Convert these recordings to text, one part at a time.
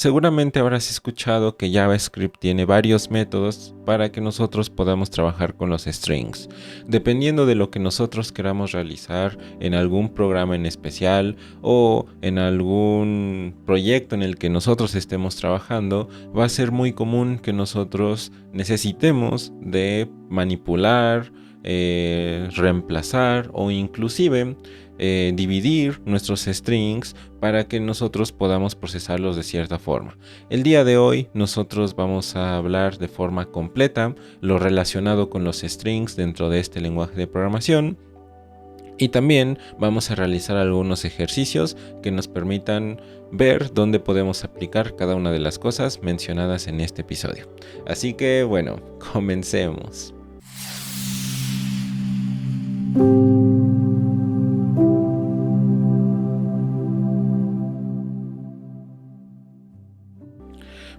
Seguramente habrás escuchado que JavaScript tiene varios métodos para que nosotros podamos trabajar con los strings. Dependiendo de lo que nosotros queramos realizar en algún programa en especial o en algún proyecto en el que nosotros estemos trabajando, va a ser muy común que nosotros necesitemos de manipular, reemplazar o inclusive dividir nuestros strings para que nosotros podamos procesarlos de cierta forma. El día de hoy nosotros vamos a hablar de forma completa lo relacionado con los strings dentro de este lenguaje de programación. Y también vamos a realizar algunos ejercicios que nos permitan ver dónde podemos aplicar cada una de las cosas mencionadas en este episodio. Así que bueno, comencemos.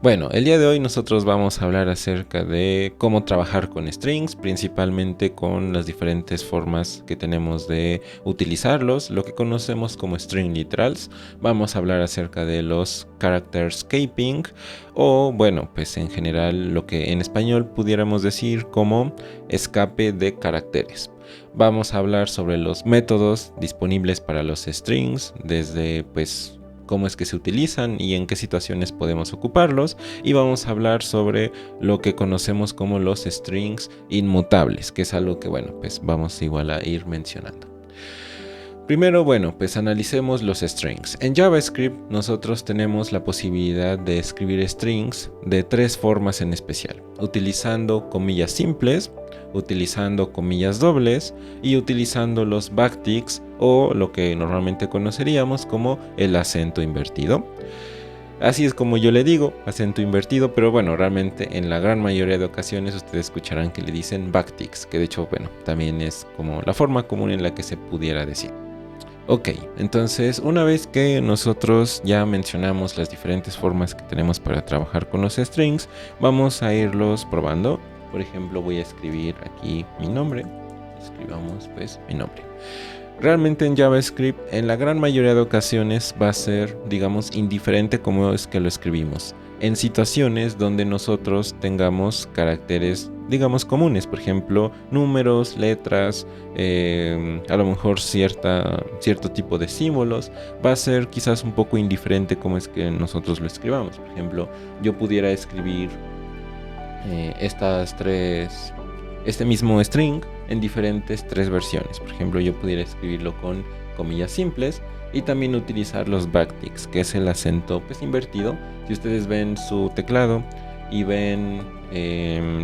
Bueno, el día de hoy nosotros vamos a hablar acerca de cómo trabajar con strings, principalmente con las diferentes formas que tenemos de utilizarlos, lo que conocemos como string literals. Vamos a hablar acerca de los character escaping o bueno, pues en general lo que en español pudiéramos decir como escape de caracteres. Vamos a hablar sobre los métodos disponibles para los strings, desde pues cómo es que se utilizan y en qué situaciones podemos ocuparlos, y vamos a hablar sobre lo que conocemos como los strings inmutables, que es algo que bueno, pues vamos igual a ir mencionando. Primero, bueno, pues analicemos los strings. En JavaScript nosotros tenemos la posibilidad de escribir strings de tres formas en especial, utilizando comillas simples, utilizando comillas dobles y utilizando los backticks o lo que normalmente conoceríamos como el acento invertido. Así es como yo le digo, acento invertido, pero bueno, realmente en la gran mayoría de ocasiones ustedes escucharán que le dicen backticks, que de hecho, bueno, también es como la forma común en la que se pudiera decir. Ok, entonces una vez que nosotros ya mencionamos las diferentes formas que tenemos para trabajar con los strings, vamos a irlos probando. Por ejemplo, voy a escribir aquí mi nombre. Escribamos pues mi nombre. Realmente en JavaScript en la gran mayoría de ocasiones va a ser, digamos, indiferente cómo es que lo escribimos. En situaciones donde nosotros tengamos caracteres, digamos, comunes, por ejemplo, números, letras, a lo mejor cierto tipo de símbolos, va a ser quizás un poco indiferente cómo es que nosotros lo escribamos. Por ejemplo, yo pudiera escribir este mismo string en diferentes tres versiones. Por ejemplo, yo pudiera escribirlo con comillas simples y también utilizar los backticks, que es el acento pues invertido. Si ustedes ven su teclado y ven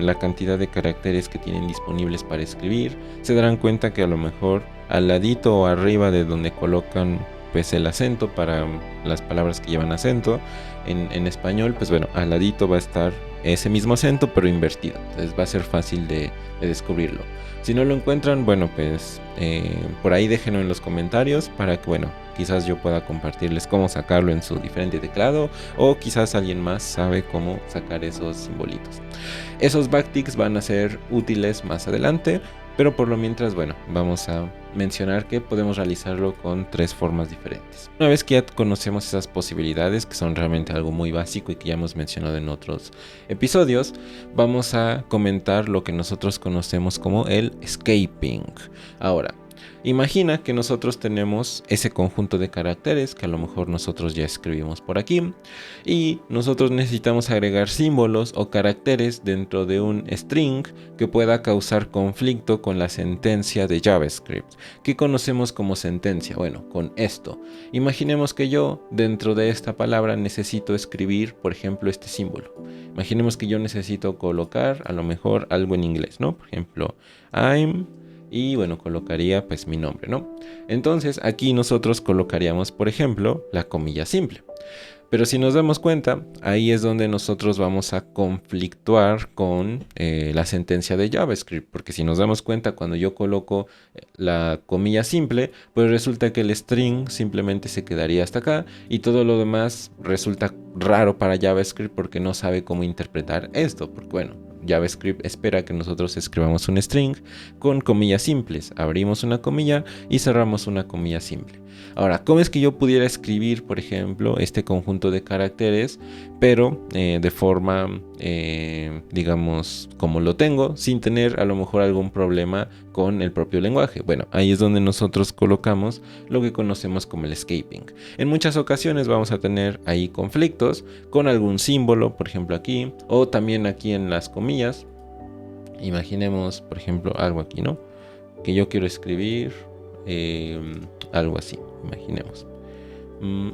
la cantidad de caracteres que tienen disponibles para escribir, se darán cuenta que a lo mejor al ladito o arriba de donde colocan pues el acento para las palabras que llevan acento en español, pues bueno, al ladito va a estar ese mismo acento pero invertido. Entonces va a ser fácil de descubrirlo. Si no lo encuentran, bueno, pues por ahí déjenlo en los comentarios para que, bueno, quizás yo pueda compartirles cómo sacarlo en su diferente teclado, o quizás alguien más sabe cómo sacar esos simbolitos. Esos backticks van a ser útiles más adelante, pero por lo mientras, bueno, vamos a mencionar que podemos realizarlo con tres formas diferentes. Una vez que ya conocemos esas posibilidades, que son realmente algo muy básico y que ya hemos mencionado en otros episodios, vamos a comentar lo que nosotros conocemos como el escaping. Ahora, imagina que nosotros tenemos ese conjunto de caracteres que a lo mejor nosotros ya escribimos por aquí y nosotros necesitamos agregar símbolos o caracteres dentro de un string que pueda causar conflicto con la sentencia de JavaScript. ¿Qué conocemos como sentencia? Bueno, con esto. Imaginemos que yo dentro de esta palabra necesito escribir, por ejemplo, este símbolo. Imaginemos que yo necesito colocar a lo mejor algo en inglés, ¿no? Por ejemplo, I'm... y bueno, colocaría pues mi nombre, ¿no? Entonces aquí nosotros colocaríamos, por ejemplo, la comilla simple. Pero si nos damos cuenta, ahí es donde nosotros vamos a conflictuar con la sentencia de JavaScript. Porque si nos damos cuenta, cuando yo coloco la comilla simple, pues resulta que el string simplemente se quedaría hasta acá. Y todo lo demás resulta raro para JavaScript porque no sabe cómo interpretar esto. Porque bueno, JavaScript espera que nosotros escribamos un string con comillas simples. Abrimos una comilla y cerramos una comilla simple. Ahora, ¿cómo es que yo pudiera escribir, por ejemplo, este conjunto de caracteres, pero de forma, digamos, como lo tengo, sin tener a lo mejor algún problema con el propio lenguaje? Bueno, ahí es donde nosotros colocamos lo que conocemos como el escaping. En muchas ocasiones vamos a tener ahí conflictos con algún símbolo, por ejemplo aquí, o también aquí en las comillas. Imaginemos, por ejemplo, algo aquí, ¿no? Que yo quiero escribir algo así, imaginemos.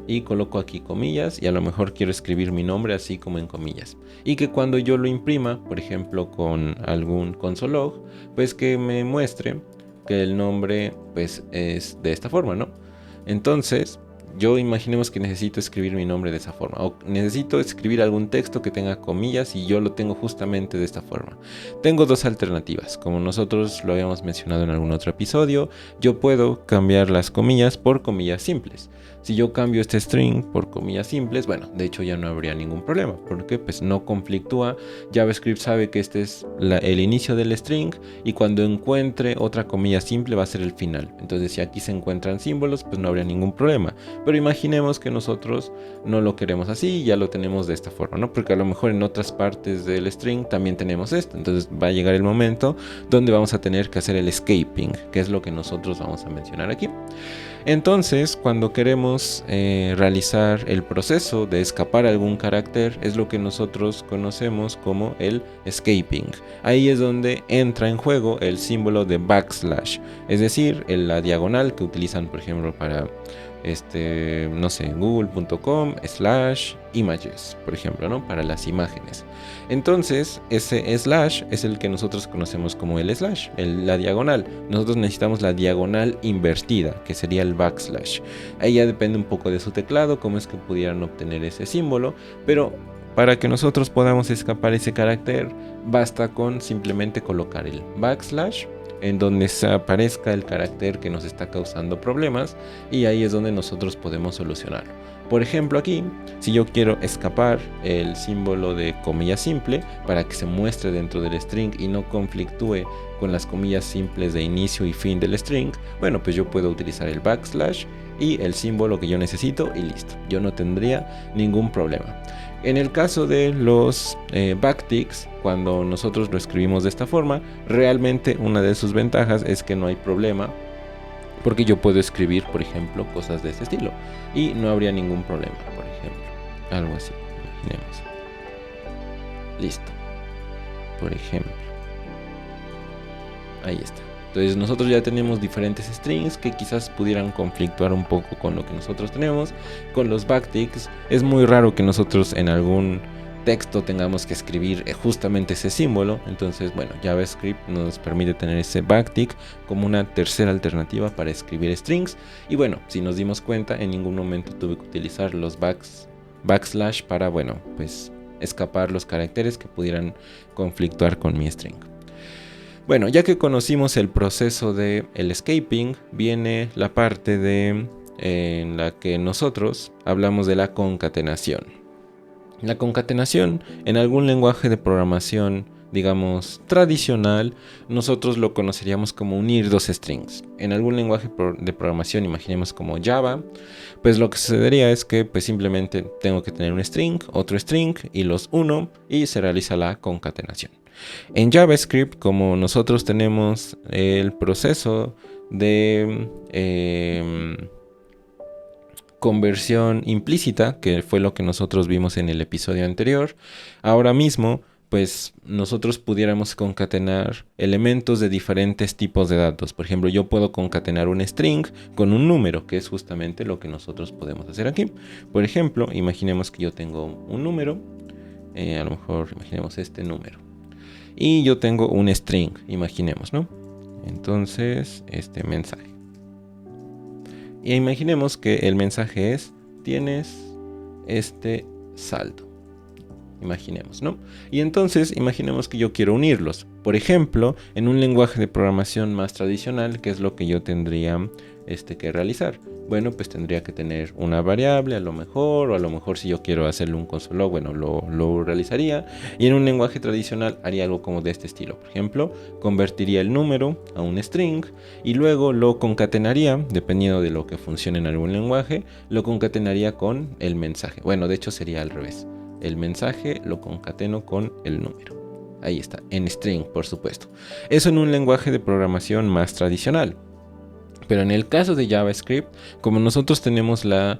Y coloco aquí comillas y a lo mejor quiero escribir mi nombre así como en comillas. Y que cuando yo lo imprima, por ejemplo con algún consolog, pues que me muestre que el nombre pues es de esta forma, ¿no? Entonces, yo imaginemos que necesito escribir mi nombre de esa forma, o necesito escribir algún texto que tenga comillas y yo lo tengo justamente de esta forma. Tengo dos alternativas, como nosotros lo habíamos mencionado en algún otro episodio. Yo puedo cambiar las comillas por comillas simples. Si yo cambio este string por comillas simples, bueno, de hecho ya no habría ningún problema, porque pues no conflictúa. JavaScript sabe que este es el inicio del string y cuando encuentre otra comilla simple va a ser el final. Entonces si aquí se encuentran símbolos, pues no habría ningún problema. Pero imaginemos que nosotros no lo queremos así y ya lo tenemos de esta forma, ¿no? Porque a lo mejor en otras partes del string también tenemos esto. Entonces va a llegar el momento donde vamos a tener que hacer el escaping, que es lo que nosotros vamos a mencionar aquí. Entonces, cuando queremos realizar el proceso de escapar algún carácter, es lo que nosotros conocemos como el escaping. Ahí es donde entra en juego el símbolo de backslash, es decir, la diagonal que utilizan, por ejemplo, para no sé, google.com/images, por ejemplo, ¿no? Para las imágenes. Entonces, ese slash es el que nosotros conocemos como el slash, la diagonal. Nosotros necesitamos la diagonal invertida, que sería el backslash. Ahí ya depende un poco de su teclado, cómo es que pudieran obtener ese símbolo, pero para que nosotros podamos escapar ese carácter, basta con simplemente colocar el backslash en donde se aparezca el carácter que nos está causando problemas, y ahí es donde nosotros podemos solucionarlo. Por ejemplo aquí, si yo quiero escapar el símbolo de comilla simple para que se muestre dentro del string y no conflictúe con las comillas simples de inicio y fin del string, bueno, pues yo puedo utilizar el backslash y el símbolo que yo necesito y listo, yo no tendría ningún problema. En el caso de los backticks, cuando nosotros lo escribimos de esta forma, realmente una de sus ventajas es que no hay problema, porque yo puedo escribir, por ejemplo, cosas de este estilo y no habría ningún problema, por ejemplo, algo así, imaginemos. Listo, por ejemplo, ahí está. Entonces nosotros ya tenemos diferentes strings que quizás pudieran conflictuar un poco con lo que nosotros tenemos. Con los backticks es muy raro que nosotros en algún texto tengamos que escribir justamente ese símbolo. Entonces, bueno, JavaScript nos permite tener ese backtick como una tercera alternativa para escribir strings. Y bueno, si nos dimos cuenta, en ningún momento tuve que utilizar los backslash para, bueno, pues escapar los caracteres que pudieran conflictuar con mi string. Bueno, ya que conocimos el proceso de el escaping, viene la parte en la que nosotros hablamos de la concatenación. La concatenación, en algún lenguaje de programación, digamos, tradicional, nosotros lo conoceríamos como unir dos strings. En algún lenguaje de programación, imaginemos como Java, pues lo que sucedería es que pues simplemente tengo que tener un string, otro string y los uno y se realiza la concatenación. En JavaScript, como nosotros tenemos el proceso de conversión implícita, que fue lo que nosotros vimos en el episodio anterior, ahora mismo pues nosotros pudiéramos concatenar elementos de diferentes tipos de datos. Por ejemplo, yo puedo concatenar un string con un número, que es justamente lo que nosotros podemos hacer aquí. Por ejemplo, imaginemos que yo tengo un número, a lo mejor imaginemos este número. Y yo tengo un string, imaginemos, ¿no? Entonces, este mensaje. Y imaginemos que el mensaje es, tienes este saldo. Imaginemos, ¿no? Y entonces, imaginemos que yo quiero unirlos. Por ejemplo, en un lenguaje de programación más tradicional, que es lo que yo tendría que realizar. bueno, pues tendría que tener una variable a lo mejor, o a lo mejor si yo quiero hacerle un console log, bueno, lo realizaría. Y en un lenguaje tradicional haría algo como de este estilo. Por ejemplo, convertiría el número a un string y luego lo concatenaría, dependiendo de lo que funcione en algún lenguaje, lo concatenaría con el mensaje. Bueno, de hecho sería al revés. El mensaje lo concateno con el número. Ahí está, en string, por supuesto. Eso en un lenguaje de programación más tradicional. Pero en el caso de JavaScript, como nosotros tenemos la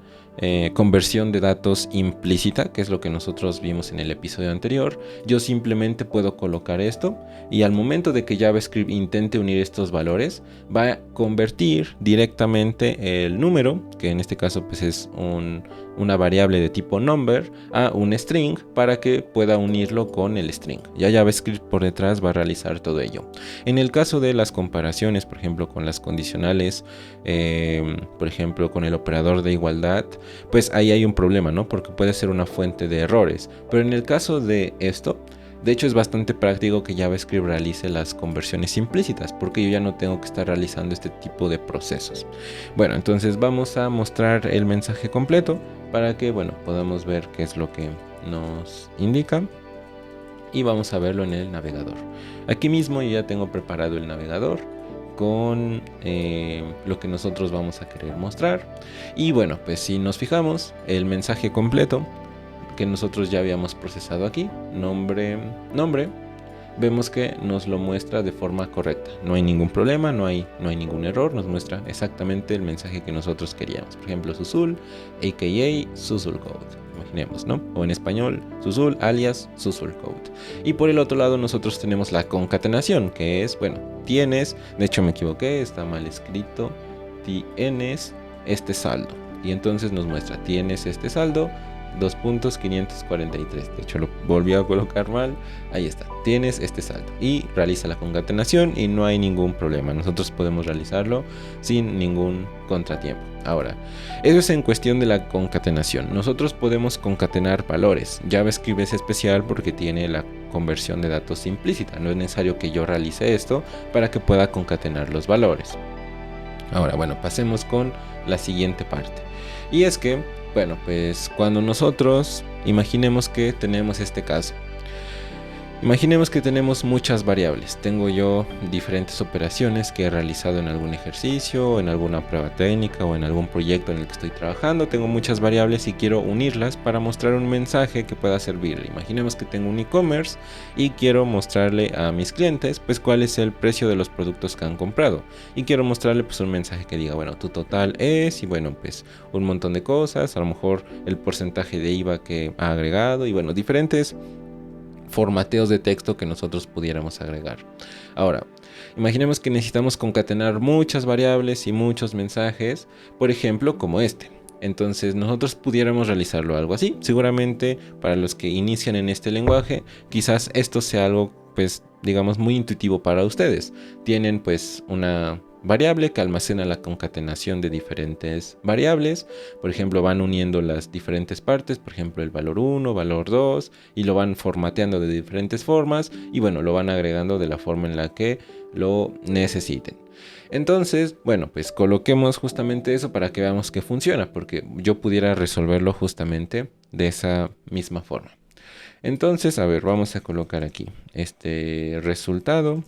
conversión de datos implícita, que es lo que nosotros vimos en el episodio anterior, yo simplemente puedo colocar esto y al momento de que JavaScript intente unir estos valores, va a convertir directamente el número, que en este caso pues es una variable de tipo number, a un string para que pueda unirlo con el string. Ya JavaScript por detrás va a realizar todo ello. En el caso de las comparaciones, por ejemplo con las condicionales, por ejemplo con el operador de igualdad, pues ahí hay un problema, ¿no? Porque puede ser una fuente de errores. Pero en el caso de esto, de hecho es bastante práctico que JavaScript realice las conversiones implícitas, porque yo ya no tengo que estar realizando este tipo de procesos. Bueno, entonces vamos a mostrar el mensaje completo para que, bueno, podamos ver qué es lo que nos indica. Y vamos a verlo en el navegador. Aquí mismo yo ya tengo preparado el navegador con lo que nosotros vamos a querer mostrar. Y bueno, pues si nos fijamos, el mensaje completo que nosotros ya habíamos procesado aquí, nombre, vemos que nos lo muestra de forma correcta. No hay ningún problema, no hay ningún error, nos muestra exactamente el mensaje que nosotros queríamos. Por ejemplo, Susul, aka Susul Code. Imaginemos, ¿no? O en español, Susul alias Susul Code. Y por el otro lado nosotros tenemos la concatenación, que es, bueno, tienes, de hecho me equivoqué, está mal escrito, tienes este saldo. Y entonces nos muestra, tienes este saldo, 2.543. De hecho lo volví a colocar mal. Ahí está, tienes este saldo. Y realiza la concatenación y no hay ningún problema. Nosotros podemos realizarlo sin ningún contratiempo. Ahora, eso es en cuestión de la concatenación. Nosotros podemos concatenar valores. JavaScript es especial porque tiene la conversión de datos implícita. No es necesario que yo realice esto para que pueda concatenar los valores. Ahora, bueno, pasemos con la siguiente parte. Y es que, bueno, pues cuando nosotros imaginemos que tenemos este caso. Imaginemos que tenemos muchas variables. Tengo yo diferentes operaciones que he realizado en algún ejercicio, en alguna prueba técnica o en algún proyecto en el que estoy trabajando. Tengo muchas variables y quiero unirlas para mostrar un mensaje que pueda servir. Imaginemos que tengo un e-commerce y quiero mostrarle a mis clientes pues cuál es el precio de los productos que han comprado. Y quiero mostrarle pues un mensaje que diga, bueno, tu total es, y bueno, pues un montón de cosas, a lo mejor el porcentaje de IVA que ha agregado y bueno, diferentes formateos de texto que nosotros pudiéramos agregar. Ahora, imaginemos que necesitamos concatenar muchas variables y muchos mensajes, por ejemplo, como este. Entonces nosotros pudiéramos realizarlo algo así. Seguramente para los que inician en este lenguaje, quizás esto sea algo, pues, digamos, muy intuitivo para ustedes. Tienen pues una variable que almacena la concatenación de diferentes variables. Por ejemplo, van uniendo las diferentes partes, por ejemplo, el valor 1, valor 2, y lo van formateando de diferentes formas y bueno, lo van agregando de la forma en la que lo necesiten. Entonces, bueno, pues coloquemos justamente eso para que veamos que funciona, porque yo pudiera resolverlo justamente de esa misma forma. Entonces, a ver, vamos a colocar aquí este resultado.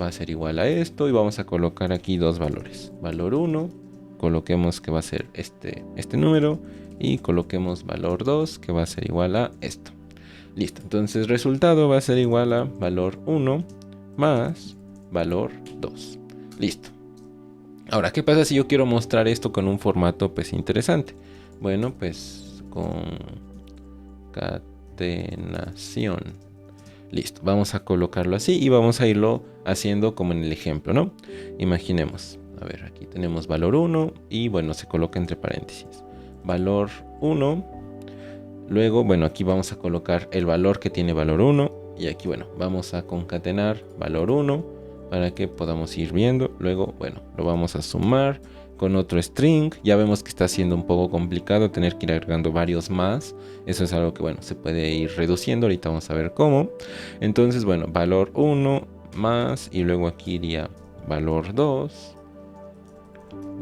Va a ser igual a esto y vamos a colocar aquí dos valores. Valor 1, coloquemos que va a ser este número y coloquemos valor 2 que va a ser igual a esto. Listo, entonces resultado va a ser igual a valor 1 más valor 2. Listo. Ahora, ¿qué pasa si yo quiero mostrar esto con un formato pues interesante? Bueno, pues concatenación. Listo, vamos a colocarlo así y vamos a irlo haciendo como en el ejemplo, ¿no? Imaginemos, a ver, aquí tenemos valor 1 y bueno, se coloca entre paréntesis. Valor 1, luego, bueno, aquí vamos a colocar el valor que tiene valor 1 y aquí, bueno, vamos a concatenar valor 1 para que podamos ir viendo. Luego, bueno, lo vamos a sumar con otro string. Ya vemos que está siendo un poco complicado tener que ir agregando varios más. Eso es algo que, bueno, se puede ir reduciendo. Ahorita vamos a ver cómo. Entonces, bueno, valor 1 más y luego aquí iría valor 2,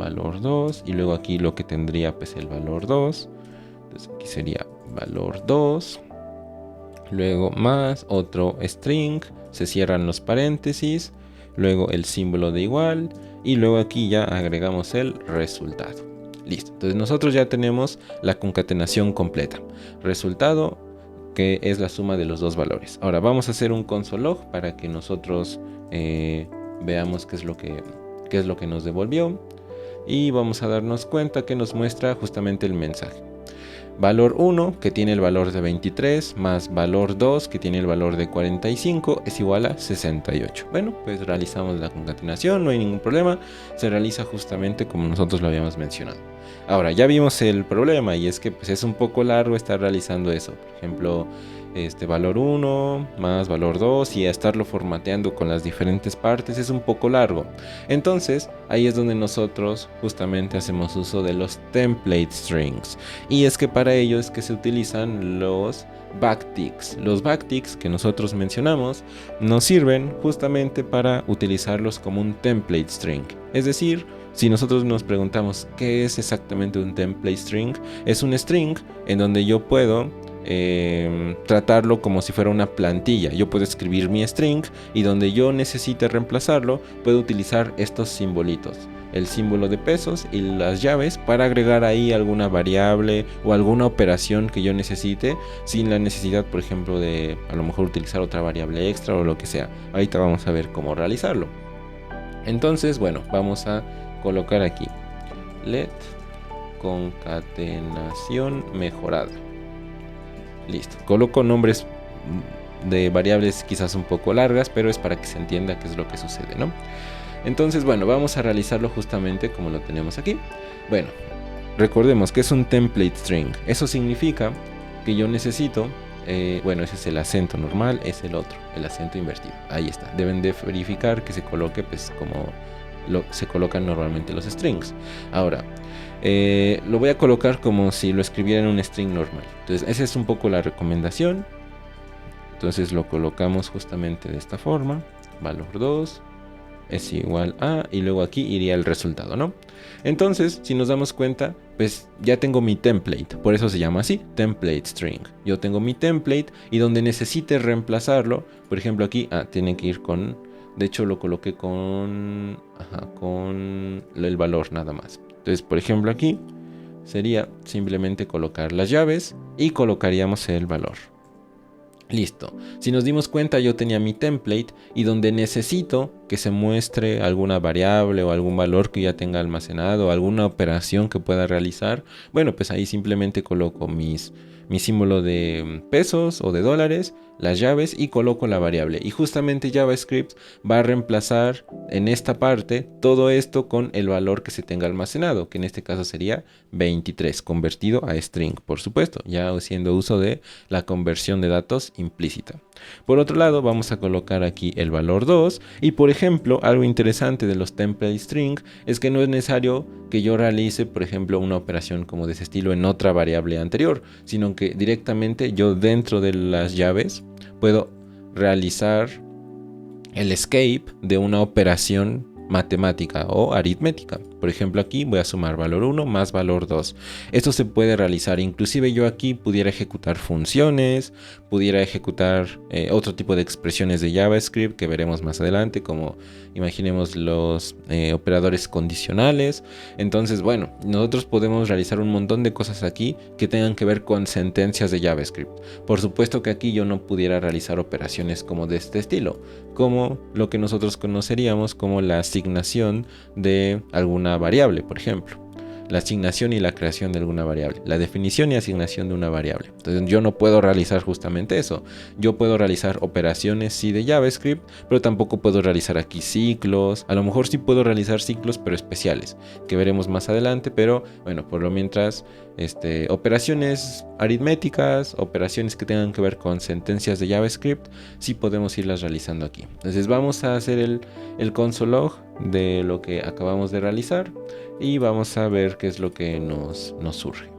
valor 2, y luego aquí lo que tendría pues el valor 2. Entonces aquí sería valor 2, luego más otro string, se cierran los paréntesis, luego el símbolo de igual, y luego aquí ya agregamos el resultado. Listo, entonces nosotros ya tenemos la concatenación completa. Resultado, que es la suma de los dos valores. Ahora vamos a hacer un console log para que nosotros veamos qué es lo que nos devolvió, y vamos a darnos cuenta que nos muestra justamente el mensaje. Valor 1, que tiene el valor de 23, más valor 2, que tiene el valor de 45, es igual a 68. Bueno, pues realizamos la concatenación, no hay ningún problema. Se realiza justamente como nosotros lo habíamos mencionado. Ahora, ya vimos el problema, y es que pues, es un poco largo estar realizando eso. Por ejemplo, valor 1 más valor 2, y a estarlo formateando con las diferentes partes es un poco largo. Entonces ahí es donde nosotros justamente hacemos uso de los template strings, y es que para ello es que se utilizan los backticks. Los backticks que nosotros mencionamos nos sirven justamente para utilizarlos como un template string. Es decir, si nosotros nos preguntamos qué es exactamente un template string, es un string en donde yo puedo tratarlo como si fuera una plantilla. Yo puedo escribir mi string, y donde yo necesite reemplazarlo puedo utilizar estos simbolitos, el símbolo de pesos y las llaves, para agregar ahí alguna variable o alguna operación que yo necesite, sin la necesidad, por ejemplo, de a lo mejor utilizar otra variable extra o lo que sea. Ahorita vamos a ver cómo realizarlo. Entonces, bueno, vamos a colocar aquí let concatenación mejorada. Listo, coloco nombres de variables quizás un poco largas, pero es para que se entienda qué es lo que sucede, ¿no? Entonces, bueno, vamos a realizarlo justamente como lo tenemos aquí. Bueno, recordemos que es un template string. Eso significa que yo necesito, bueno, ese es el acento normal, es el otro, el acento invertido. Ahí está, deben de verificar que se coloque pues como se colocan normalmente los strings. Ahora, lo voy a colocar como si lo escribiera en un string normal. Entonces esa es un poco la recomendación. Entonces lo colocamos justamente de esta forma. Valor 2 es igual a, y luego aquí iría el resultado, ¿no? Entonces, si nos damos cuenta, pues ya tengo mi template, por eso se llama así, template string. Yo tengo mi template, y donde necesite reemplazarlo, por ejemplo aquí, tienen que ir con, de hecho lo coloqué con el valor nada más. Entonces, por ejemplo aquí sería simplemente colocar las llaves y colocaríamos el valor. Listo. Si nos dimos cuenta, yo tenía mi template, y donde necesito que se muestre alguna variable o algún valor que ya tenga almacenado, alguna operación que pueda realizar, bueno, pues ahí simplemente coloco mi símbolo de pesos o de dólares, las llaves, y coloco la variable. Y justamente JavaScript va a reemplazar en esta parte todo esto con el valor que se tenga almacenado, que en este caso sería 23, convertido a string, por supuesto, ya haciendo uso de la conversión de datos implícita. Por otro lado, vamos a colocar aquí el valor 2, y por ejemplo, algo interesante de los template string es que no es necesario que yo realice, por ejemplo, una operación como de ese estilo en otra variable anterior, sino que directamente yo dentro de las llaves puedo realizar el escape de una operación matemática o aritmética. Por ejemplo, aquí voy a sumar valor 1 más valor 2. Esto se puede realizar, inclusive yo aquí pudiera ejecutar funciones, pudiera ejecutar otro tipo de expresiones de JavaScript que veremos más adelante, como imaginemos los operadores condicionales. Entonces, bueno, nosotros podemos realizar un montón de cosas aquí que tengan que ver con sentencias de JavaScript. Por supuesto que aquí yo no pudiera realizar operaciones como de este estilo, como lo que nosotros conoceríamos como la asignación de alguna variable, por ejemplo. La asignación y la creación de alguna variable. La definición y asignación de una variable. Entonces yo no puedo realizar justamente eso. Yo puedo realizar operaciones sí de JavaScript, pero tampoco puedo realizar aquí ciclos. A lo mejor sí puedo realizar ciclos, pero especiales, que veremos más adelante. Pero bueno, por lo mientras, operaciones aritméticas, operaciones que tengan que ver con sentencias de JavaScript, sí podemos irlas realizando aquí. Entonces vamos a hacer el console log de lo que acabamos de realizar, y vamos a ver qué es lo que nos surge.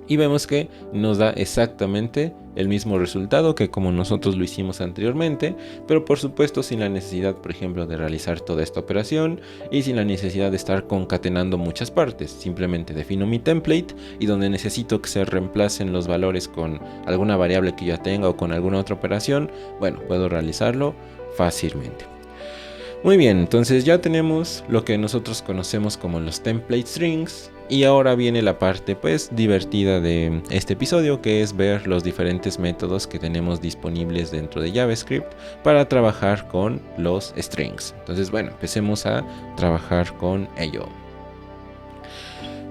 Y vemos que nos da exactamente el mismo resultado que como nosotros lo hicimos anteriormente, pero por supuesto sin la necesidad, por ejemplo, de realizar toda esta operación y sin la necesidad de estar concatenando muchas partes. Simplemente defino mi template y donde necesito que se reemplacen los valores con alguna variable que ya tenga o con alguna otra operación, bueno, puedo realizarlo fácilmente. Muy bien, entonces ya tenemos lo que nosotros conocemos como los template strings. Y ahora viene la parte pues divertida de este episodio, que es ver los diferentes métodos que tenemos disponibles dentro de JavaScript para trabajar con los strings. Entonces bueno, empecemos a trabajar con ello.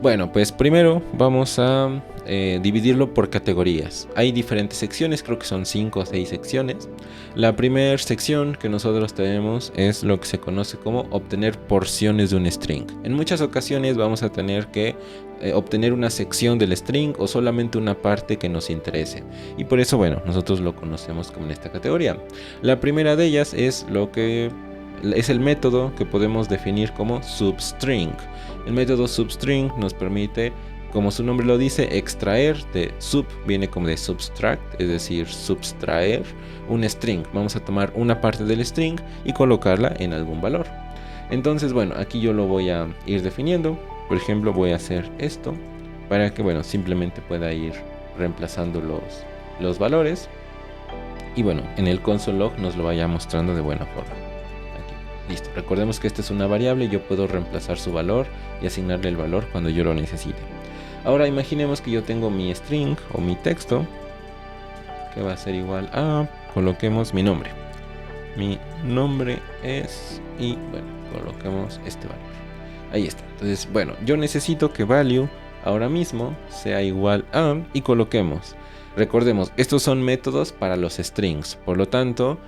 Bueno, pues primero vamos a dividirlo por categorías. Hay diferentes secciones, creo que son 5 o 6 secciones. La primera sección que nosotros tenemos es lo que se conoce como obtener porciones de un string. En muchas ocasiones vamos a tener que obtener una sección del string o solamente una parte que nos interese. Y por eso, bueno, nosotros lo conocemos como en esta categoría. La primera de ellas es lo que es el método que podemos definir como substring. El método substring nos permite, como su nombre lo dice, extraer. De sub viene como de subtract, es decir, subtraer un string. Vamos a tomar una parte del string y colocarla en algún valor. Entonces, bueno, aquí yo lo voy a ir definiendo. Por ejemplo, voy a hacer esto para que, bueno, simplemente pueda ir reemplazando los valores. Y bueno, en el console log nos lo vaya mostrando de buena forma. Listo, recordemos que esta es una variable y yo puedo reemplazar su valor y asignarle el valor cuando yo lo necesite. Ahora imaginemos que yo tengo mi string o mi texto que va a ser igual a, coloquemos mi nombre. Mi nombre es, y bueno, coloquemos este valor. Ahí está. Entonces, bueno, yo necesito que value ahora mismo sea igual a, y coloquemos. Recordemos, estos son métodos para los strings, por lo tanto,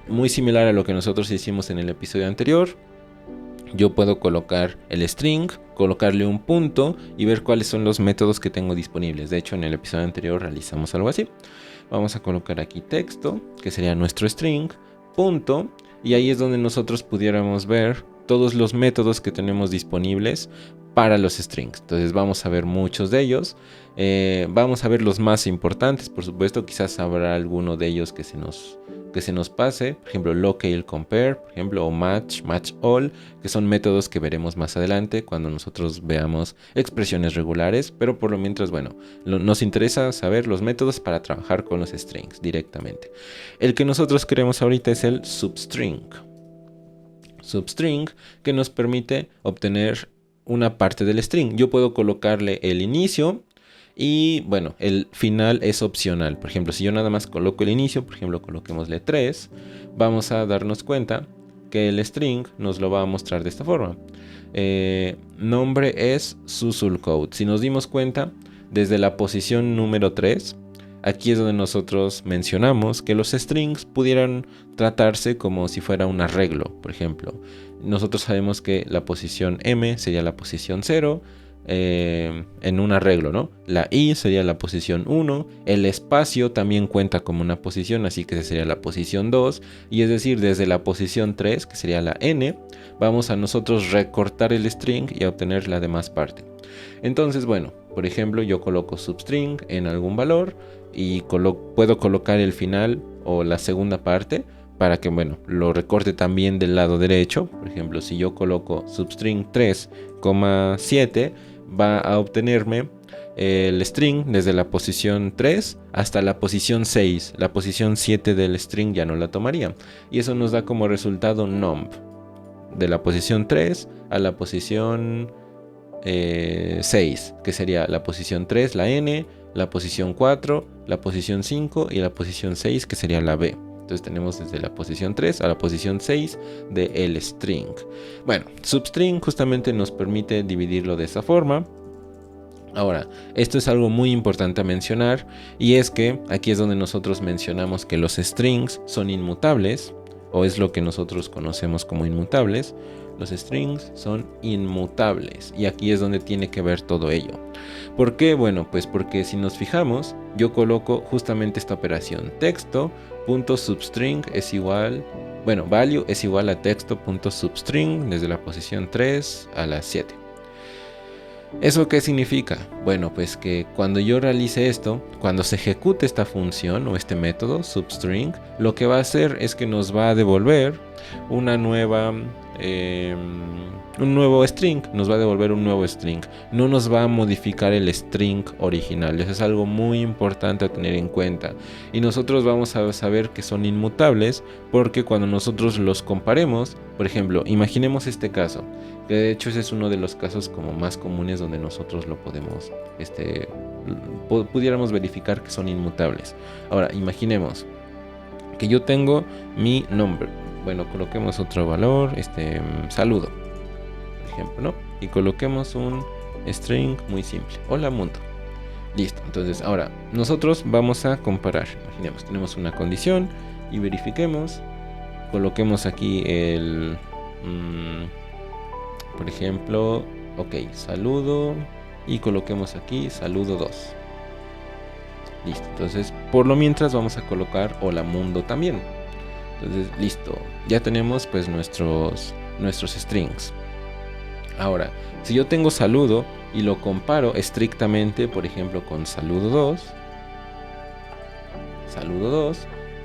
muy similar a lo que nosotros hicimos en el episodio anterior, yo puedo colocar el string, colocarle un punto y ver cuáles son los métodos que tengo disponibles. De hecho, en el episodio anterior realizamos algo así. Vamos a colocar aquí texto, que sería nuestro string, punto, y ahí es donde nosotros pudiéramos ver todos los métodos que tenemos disponibles para los strings. Entonces vamos a ver muchos de ellos. Vamos a ver los más importantes, por supuesto. Quizás habrá alguno de ellos que se nos pase. Por ejemplo, locale compare, por ejemplo, o match all, que son métodos que veremos más adelante cuando nosotros veamos expresiones regulares. Pero por lo mientras, bueno, nos interesa saber los métodos para trabajar con los strings directamente. El que nosotros queremos ahorita es el substring. Substring, que nos permite obtener una parte del string. Yo puedo colocarle el inicio y bueno, el final es opcional. Por ejemplo, si yo nada más coloco el inicio, por ejemplo, coloquémosle 3, vamos a darnos cuenta que el string nos lo va a mostrar de esta forma. Nombre es susulcode. Si nos dimos cuenta, desde la posición número 3, aquí es donde nosotros mencionamos que los strings pudieran tratarse como si fuera un arreglo. Por ejemplo, nosotros sabemos que la posición M sería la posición 0 en un arreglo, ¿no? La I sería la posición 1, el espacio también cuenta como una posición, así que sería la posición 2, y es decir, desde la posición 3, que sería la N, vamos a nosotros recortar el string y a obtener la demás parte. Entonces, bueno, por ejemplo, yo coloco substring en algún valor y puedo colocar el final o la segunda parte para que, bueno, lo recorte también del lado derecho. Por ejemplo, si yo coloco substring 3,7, va a obtenerme el string desde la posición 3 hasta la posición 6. La posición 7 del string ya no la tomaría. Y eso nos da como resultado numb. De la posición 3 a la posición 6, que sería la posición 3, la N, la posición 4, la posición 5 y la posición 6, que sería la B. Entonces tenemos desde la posición 3 a la posición 6 del string. Bueno, substring justamente nos permite dividirlo de esa forma. Ahora, esto es algo muy importante a mencionar, y es que aquí es donde nosotros mencionamos que los strings son inmutables, o es lo que nosotros conocemos como inmutables. Los strings son inmutables, y aquí es donde tiene que ver todo ello. ¿Por qué? Bueno, pues porque si nos fijamos, yo coloco justamente esta operación: texto.substring es igual, bueno, value es igual a texto.substring desde la posición 3 a la 7. ¿Eso qué significa? Bueno, pues que cuando yo realice esto, cuando se ejecute esta función o este método substring, lo que va a hacer es que nos va a devolver una nueva, un nuevo string, nos va a devolver un nuevo string, no nos va a modificar el string original. Eso es algo muy importante a tener en cuenta, y nosotros vamos a saber que son inmutables porque cuando nosotros los comparemos, por ejemplo, imaginemos este caso, que de hecho ese es uno de los casos como más comunes donde nosotros lo podemos, pudiéramos verificar que son inmutables. Ahora, imaginemos que yo tengo mi nombre. Bueno, coloquemos otro valor, saludo, por ejemplo, ¿no? Y coloquemos un string muy simple. Hola mundo. Listo. Entonces, ahora, nosotros vamos a comparar. Imaginemos, tenemos una condición y verifiquemos. Coloquemos aquí el... por ejemplo, ok, saludo. Y coloquemos aquí saludo 2. Listo. Entonces, por lo mientras vamos a colocar hola mundo también. Entonces, listo. Ya tenemos pues nuestros strings. Ahora, si yo tengo saludo y lo comparo estrictamente, por ejemplo, con saludo 2,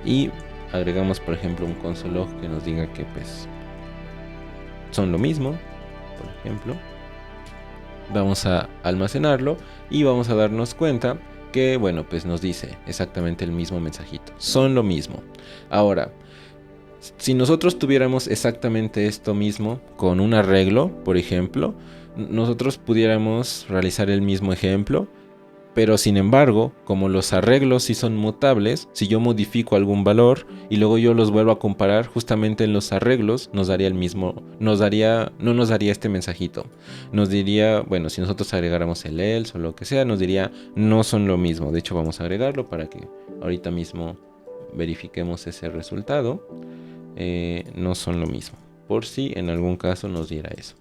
y agregamos, por ejemplo, un console log que nos diga que pues son lo mismo, por ejemplo, vamos a almacenarlo y vamos a darnos cuenta que, bueno, pues nos dice exactamente el mismo mensajito, son lo mismo. Ahora, si nosotros tuviéramos exactamente esto mismo con un arreglo, por ejemplo, nosotros pudiéramos realizar el mismo ejemplo, pero sin embargo, como los arreglos sí son mutables, si yo modifico algún valor y luego yo los vuelvo a comparar, justamente en los arreglos nos daría el mismo, no nos daría este mensajito. Nos diría, bueno, si nosotros agregáramos el else o lo que sea, nos diría no son lo mismo. De hecho, vamos a agregarlo para que ahorita mismo verifiquemos ese resultado. No son lo mismo, por si en algún caso nos diera eso.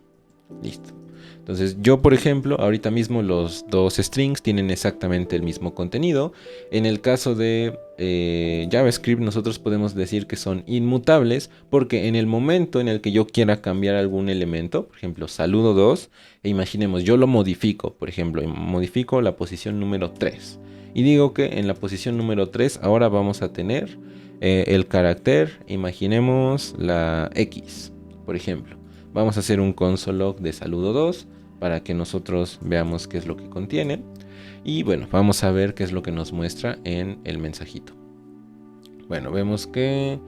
Listo. Entonces yo, por ejemplo, ahorita mismo los dos strings tienen exactamente el mismo contenido. En el caso de JavaScript nosotros podemos decir que son inmutables porque en el momento en el que yo quiera cambiar algún elemento, por ejemplo saludo 2, e imaginemos yo lo modifico, por ejemplo modifico la posición número 3 y digo que en la posición número 3 ahora vamos a tener el carácter, imaginemos la X, por ejemplo. Vamos a hacer un console log de saludo 2 para que nosotros veamos qué es lo que contiene. Y bueno, vamos a ver qué es lo que nos muestra en el mensajito. Bueno, vemos que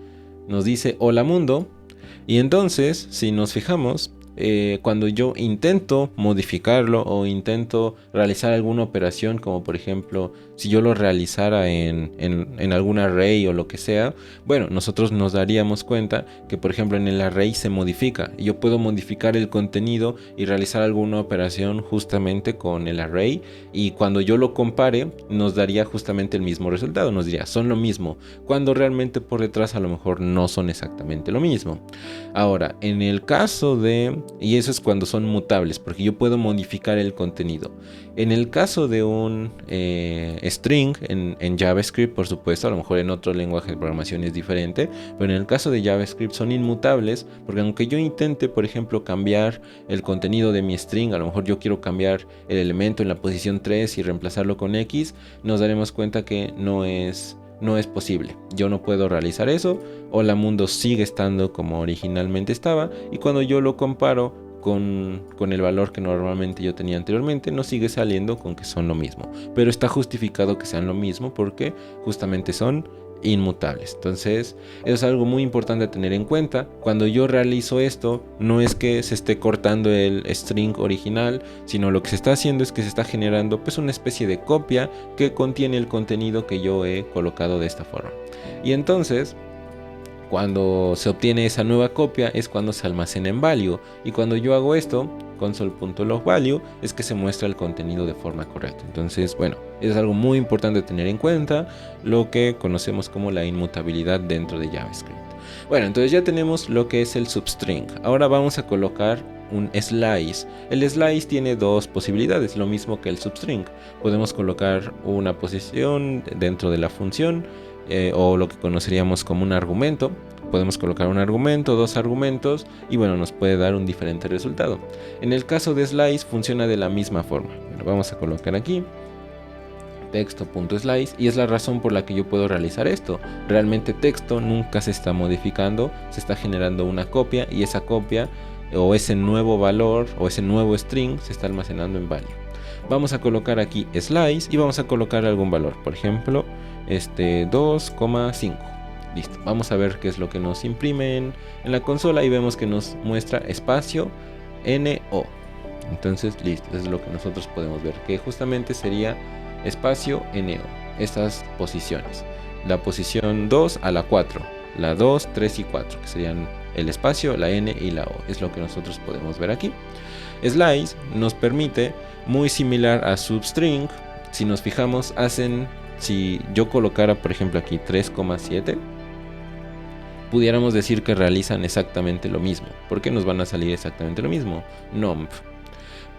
nos dice hola mundo. Y entonces, si nos fijamos, cuando yo intento modificarlo o intento realizar alguna operación, como por ejemplo si yo lo realizara en algún array o lo que sea, bueno, nosotros nos daríamos cuenta que por ejemplo en el array se modifica y yo puedo modificar el contenido y realizar alguna operación justamente con el array, y cuando yo lo compare nos daría justamente el mismo resultado, nos diría son lo mismo, cuando realmente por detrás a lo mejor no son exactamente lo mismo. Ahora, en el caso de... y eso es cuando son mutables, porque yo puedo modificar el contenido. En el caso de un string en JavaScript, por supuesto, a lo mejor en otro lenguaje de programación es diferente, pero en el caso de JavaScript son inmutables, porque aunque yo intente, por ejemplo, cambiar el contenido de mi string, a lo mejor yo quiero cambiar el elemento en la posición 3 y reemplazarlo con X, nos daremos cuenta que no es posible. Yo no puedo realizar eso. Hola mundo sigue estando como originalmente estaba, y cuando yo lo comparo con el valor que normalmente yo tenía anteriormente, nos sigue saliendo con que son lo mismo, pero está justificado que sean lo mismo porque justamente son inmutables. Entonces eso es algo muy importante a tener en cuenta. Cuando yo realizo esto, no es que se esté cortando el string original, sino lo que se está haciendo es que se está generando pues una especie de copia que contiene el contenido que yo he colocado de esta forma. Y entonces cuando se obtiene esa nueva copia es cuando se almacena en value, y cuando yo hago esto, console.logValue, es que se muestra el contenido de forma correcta. Entonces, bueno, es algo muy importante tener en cuenta, lo que conocemos como la inmutabilidad dentro de JavaScript. Bueno, entonces ya tenemos lo que es el substring. Ahora vamos a colocar un slice. El slice tiene dos posibilidades, lo mismo que el substring. Podemos colocar una posición dentro de la función o lo que conoceríamos como un argumento. Podemos colocar un argumento, dos argumentos y bueno, nos puede dar un diferente resultado. En el caso de slice funciona de la misma forma. Bueno, vamos a colocar aquí texto.slice y es la razón por la que yo puedo realizar esto. Realmente texto nunca se está modificando, se está generando una copia y esa copia o ese nuevo valor o ese nuevo string se está almacenando en value. Vamos a colocar aquí slice y vamos a colocar algún valor, por ejemplo 2,5. Listo, vamos a ver qué es lo que nos imprime en la consola y vemos que nos muestra espacio NO. Entonces listo, eso es lo que nosotros podemos ver, que justamente sería espacio NO, estas posiciones, la posición 2 a la 4, la 2, 3 y 4, que serían el espacio, la N y la O, es lo que nosotros podemos ver aquí. Slice nos permite, muy similar a substring, si nos fijamos, si yo colocara por ejemplo aquí 3,7, pudiéramos decir que realizan exactamente lo mismo, porque nos van a salir exactamente lo mismo, nump.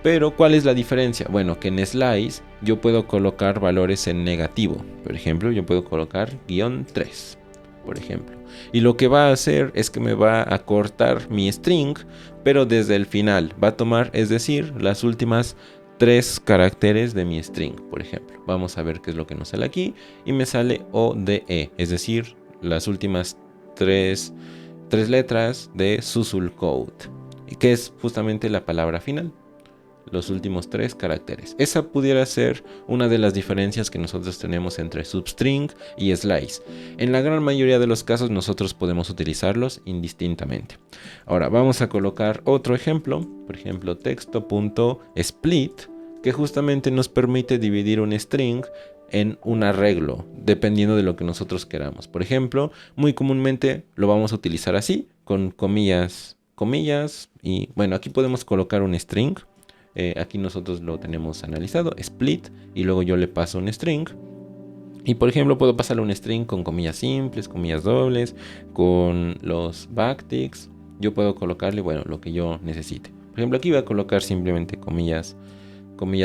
Pero ¿cuál es la diferencia? Bueno, que en slice yo puedo colocar valores en negativo. Por ejemplo, yo puedo colocar -3, por ejemplo. Y lo que va a hacer es que me va a cortar mi string, pero desde el final. Va a tomar, es decir, las últimas 3 caracteres de mi string, por ejemplo. Vamos a ver qué es lo que nos sale aquí. Y me sale ODE, es decir, las últimas 3 letras de Susul Code, que es justamente la palabra final. Los últimos 3 caracteres. Esa pudiera ser una de las diferencias que nosotros tenemos entre substring y slice. En la gran mayoría de los casos nosotros podemos utilizarlos indistintamente. Ahora vamos a colocar otro ejemplo, por ejemplo texto.split, que justamente nos permite dividir un string en un arreglo, dependiendo de lo que nosotros queramos. Por ejemplo, muy comúnmente lo vamos a utilizar así, con comillas, y bueno, aquí podemos colocar un string. Aquí nosotros lo tenemos analizado, split, y luego yo le paso un string. Y por ejemplo puedo pasarle un string con comillas simples, comillas dobles, con los backticks. Yo puedo colocarle, bueno, lo que yo necesite. Por ejemplo aquí voy a colocar simplemente comillas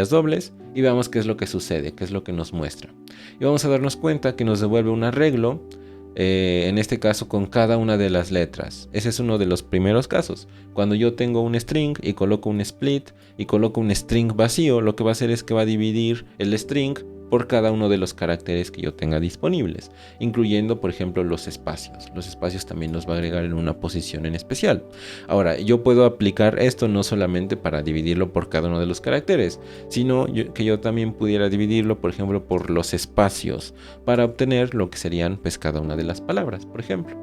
dobles y veamos qué es lo que sucede, qué es lo que nos muestra. Y vamos a darnos cuenta que nos devuelve un arreglo. En este caso con cada una de las letras. Ese es uno de los primeros casos. Cuando yo tengo un string y coloco un split y coloco un string vacío, lo que va a hacer es que va a dividir el string por cada uno de los caracteres que yo tenga disponibles, incluyendo por ejemplo los espacios. Los espacios también los va a agregar en una posición en especial. Ahora, yo puedo aplicar esto no solamente para dividirlo por cada uno de los caracteres, sino que yo también pudiera dividirlo por ejemplo por los espacios, para obtener lo que serían pues cada una de las palabras. Por ejemplo,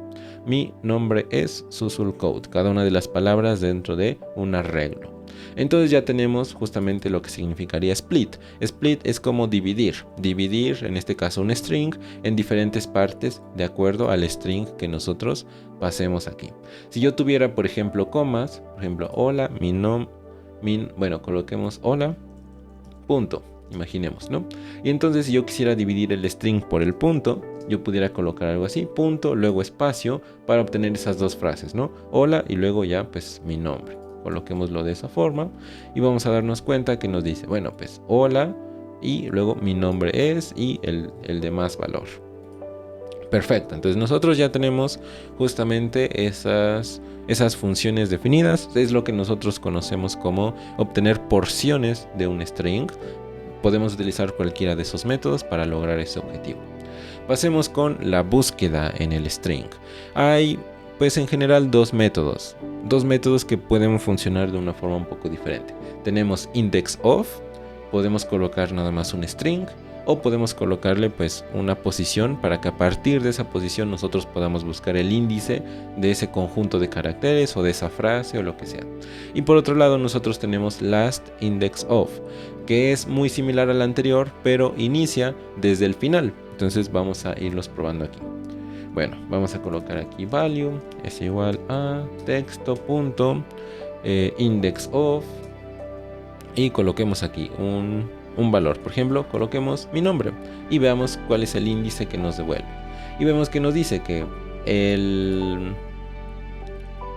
mi nombre es Susul Code, cada una de las palabras dentro de un arreglo. Entonces ya tenemos justamente lo que significaría split. Split es como dividir, en este caso un string en diferentes partes de acuerdo al string que nosotros pasemos aquí. Si yo tuviera por ejemplo comas, por ejemplo hola, bueno, coloquemos hola, punto, imaginemos, ¿no? Y entonces si yo quisiera dividir el string por el punto, yo pudiera colocar algo así, punto, luego espacio, para obtener esas dos frases, ¿no? Hola y luego ya pues mi nombre. Coloquémoslo de esa forma y vamos a darnos cuenta que nos dice, bueno pues hola y luego mi nombre es y el demás valor. Perfecto, entonces nosotros ya tenemos justamente esas funciones definidas. Es lo que nosotros conocemos como obtener porciones de un string. Podemos utilizar cualquiera de esos métodos para lograr ese objetivo. Pasemos con la búsqueda en el string. Hay pues en general dos métodos que pueden funcionar de una forma un poco diferente. Tenemos index of, podemos colocar nada más un string o podemos colocarle pues una posición para que a partir de esa posición nosotros podamos buscar el índice de ese conjunto de caracteres o de esa frase o lo que sea. Y por otro lado nosotros tenemos last index of, que es muy similar al anterior pero inicia desde el final. Entonces vamos a irlos probando aquí. Bueno, vamos a colocar aquí value es igual a texto.index of y coloquemos aquí un valor. Por ejemplo, coloquemos mi nombre y veamos cuál es el índice que nos devuelve. Y vemos que nos dice que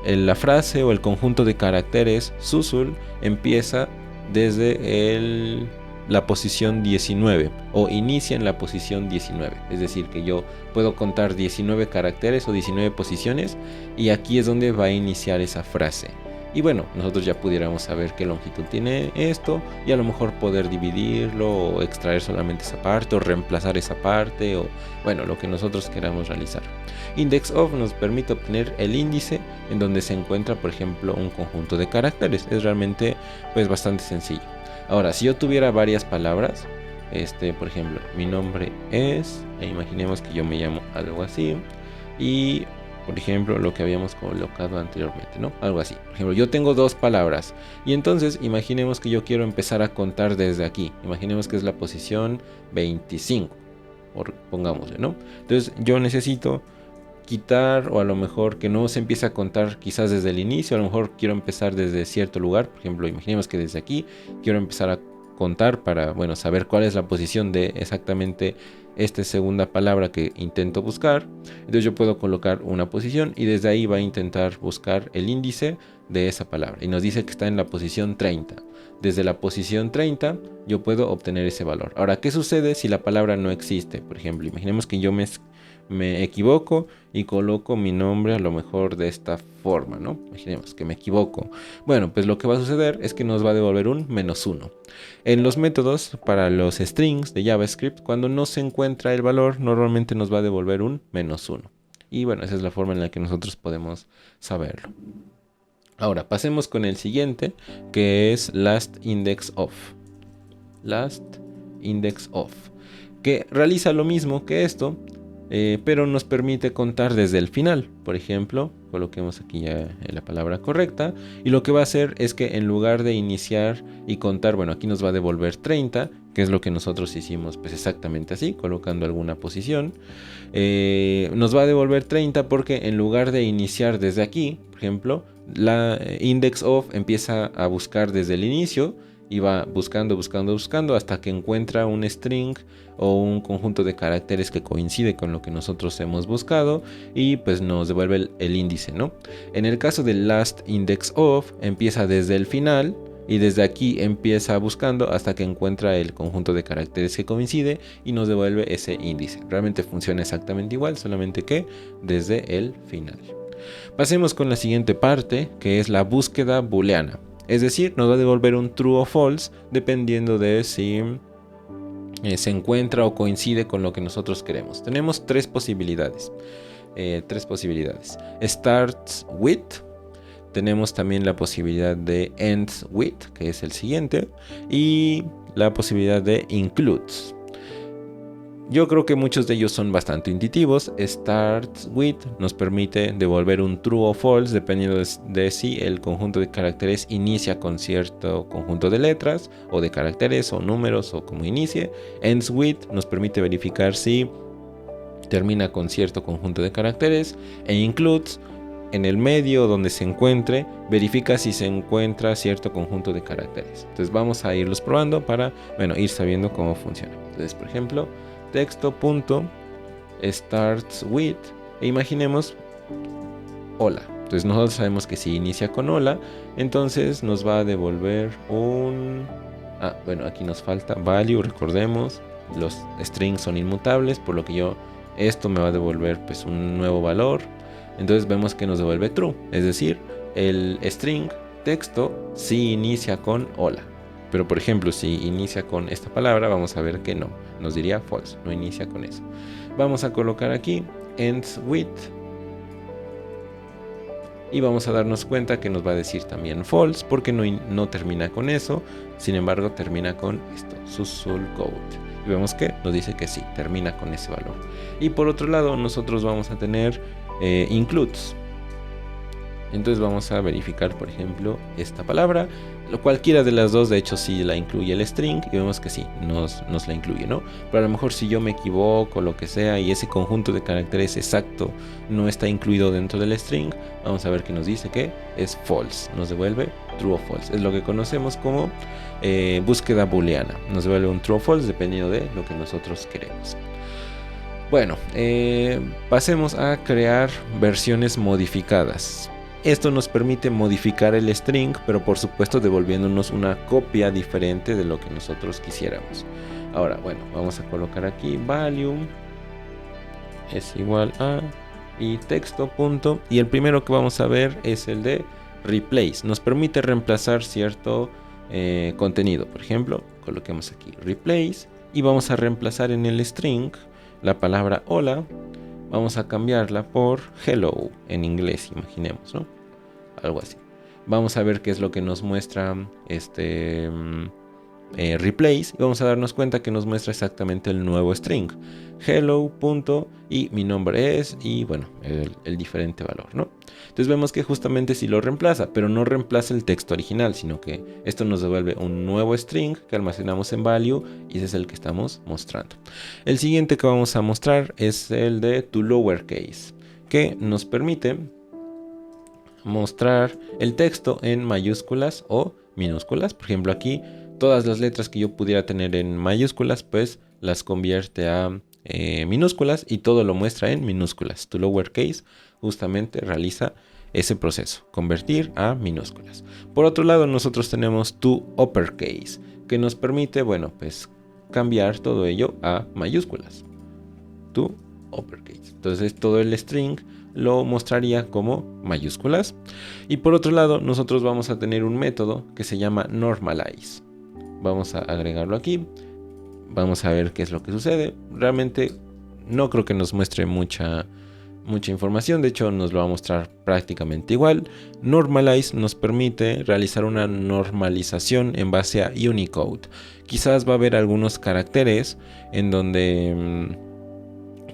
la frase o el conjunto de caracteres SUSUL empieza desde la posición 19 o inicia en la posición 19. Es decir, que yo puedo contar 19 caracteres o 19 posiciones y aquí es donde va a iniciar esa frase. Y bueno, nosotros ya pudiéramos saber qué longitud tiene esto y a lo mejor poder dividirlo o extraer solamente esa parte o reemplazar esa parte o bueno, lo que nosotros queramos realizar. Index of nos permite obtener el índice en donde se encuentra, por ejemplo, un conjunto de caracteres. Es realmente pues bastante sencillo. Ahora, si yo tuviera varias palabras, por ejemplo, mi nombre es, imaginemos que yo me llamo algo así y por ejemplo, lo que habíamos colocado anteriormente, ¿no? Algo así. Por ejemplo, yo tengo 2 palabras. Y entonces, imaginemos que yo quiero empezar a contar desde aquí. Imaginemos que es la posición 25. Pongámosle, ¿no? Entonces, yo necesito quitar o a lo mejor que no se empiece a contar quizás desde el inicio. A lo mejor quiero empezar desde cierto lugar. Por ejemplo, imaginemos que desde aquí quiero empezar a contar para, bueno, saber cuál es la posición de exactamente esta segunda palabra que intento buscar. Entonces yo puedo colocar una posición y desde ahí va a intentar buscar el índice de esa palabra y nos dice que está en la posición 30. Desde la posición 30 yo puedo obtener ese valor. Ahora, ¿qué sucede si la palabra no existe? Por ejemplo, imaginemos que yo me equivoco y coloco mi nombre a lo mejor de esta forma, ¿no? Imaginemos que me equivoco. Bueno, pues lo que va a suceder es que nos va a devolver un -1. En los métodos para los strings de JavaScript, cuando no se encuentra el valor, normalmente nos va a devolver un -1. Y bueno, esa es la forma en la que nosotros podemos saberlo. Ahora, pasemos con el siguiente, que es last index of. Last index of, que realiza lo mismo que esto, pero nos permite contar desde el final. Por ejemplo, coloquemos aquí ya la palabra correcta y lo que va a hacer es que en lugar de iniciar y contar, bueno, aquí nos va a devolver 30, que es lo que nosotros hicimos pues exactamente así, colocando alguna posición. Nos va a devolver 30 porque en lugar de iniciar desde aquí, por ejemplo, la index of empieza a buscar desde el inicio y va buscando hasta que encuentra un string o un conjunto de caracteres que coincide con lo que nosotros hemos buscado y pues nos devuelve el índice, ¿no? En el caso del last index of empieza desde el final y desde aquí empieza buscando hasta que encuentra el conjunto de caracteres que coincide y nos devuelve ese índice. Realmente funciona exactamente igual, solamente que desde el final. Pasemos con la siguiente parte, que es la búsqueda booleana. Es decir, nos va a devolver un true o false dependiendo de si se encuentra o coincide con lo que nosotros queremos. Tenemos 3 posibilidades. Starts with. Tenemos también la posibilidad de ends with, que es el siguiente. Y la posibilidad de includes. Yo creo que muchos de ellos son bastante intuitivos. Starts with nos permite devolver un true o false dependiendo de si el conjunto de caracteres inicia con cierto conjunto de letras o de caracteres o números o como inicie. Ends with nos permite verificar si termina con cierto conjunto de caracteres. E includes, en el medio donde se encuentre, verifica si se encuentra cierto conjunto de caracteres. Entonces vamos a irlos probando para, bueno, ir sabiendo cómo funciona. Entonces, por ejemplo, texto.starts with e imaginemos hola. Entonces nosotros sabemos que si inicia con hola, entonces nos va a devolver un... bueno, aquí nos falta value, recordemos, los strings son inmutables, por lo que esto me va a devolver pues un nuevo valor. Entonces vemos que nos devuelve true, es decir, el string texto sí inicia con hola. Pero por ejemplo, si inicia con esta palabra, vamos a ver que no. Nos diría false, no inicia con eso. Vamos a colocar aquí ends with. Y vamos a darnos cuenta que nos va a decir también false, porque no termina con eso. Sin embargo, termina con esto, SUSUL code. Y vemos que nos dice que sí, termina con ese valor. Y por otro lado, nosotros vamos a tener includes. Entonces vamos a verificar, por ejemplo, esta palabra. Cualquiera de las dos, de hecho, sí la incluye el string. Y vemos que sí, nos la incluye, ¿no? Pero a lo mejor si yo me equivoco, lo que sea, y ese conjunto de caracteres exacto no está incluido dentro del string, vamos a ver que nos dice que es false. Nos devuelve true o false. Es lo que conocemos como búsqueda booleana. Nos devuelve un true o false dependiendo de lo que nosotros queremos. Bueno, pasemos a crear versiones modificadas. esto nos permite modificar el string, pero por supuesto devolviéndonos una copia diferente de lo que nosotros quisiéramos. Ahora, bueno, vamos a colocar aquí value es igual a y texto punto, y el primero que vamos a ver es el de replace. Nos permite reemplazar cierto contenido. Por ejemplo, coloquemos aquí replace y vamos a reemplazar en el string la palabra hola. Vamos a cambiarla por hello en inglés, imaginemos, ¿no? Algo así. Vamos a ver qué es lo que nos muestra replace, y vamos a darnos cuenta que nos muestra exactamente el nuevo string hello punto y mi nombre es, y bueno, el diferente valor, ¿no? Entonces vemos que justamente sí lo reemplaza, pero no reemplaza el texto original, sino que esto nos devuelve un nuevo string que almacenamos en value, y ese es el que estamos mostrando. El siguiente que vamos a mostrar es el de to lowercase, que nos permite mostrar el texto en mayúsculas o minúsculas. Por ejemplo, aquí todas las letras que yo pudiera tener en mayúsculas, pues las convierte a minúsculas, y todo lo muestra en minúsculas. To lowercase justamente realiza ese proceso, convertir a minúsculas. Por otro lado, nosotros tenemos to uppercase, que nos permite, bueno, pues cambiar todo ello a mayúsculas. To uppercase. Entonces todo el string lo mostraría como mayúsculas. Y por otro lado, nosotros vamos a tener un método que se llama normalize. Vamos a agregarlo aquí. Vamos a ver qué es lo que sucede. Realmente no creo que nos muestre mucha información. De hecho, nos lo va a mostrar prácticamente igual. Normalize nos permite realizar una normalización en base a Unicode. Quizás va a haber algunos caracteres en donde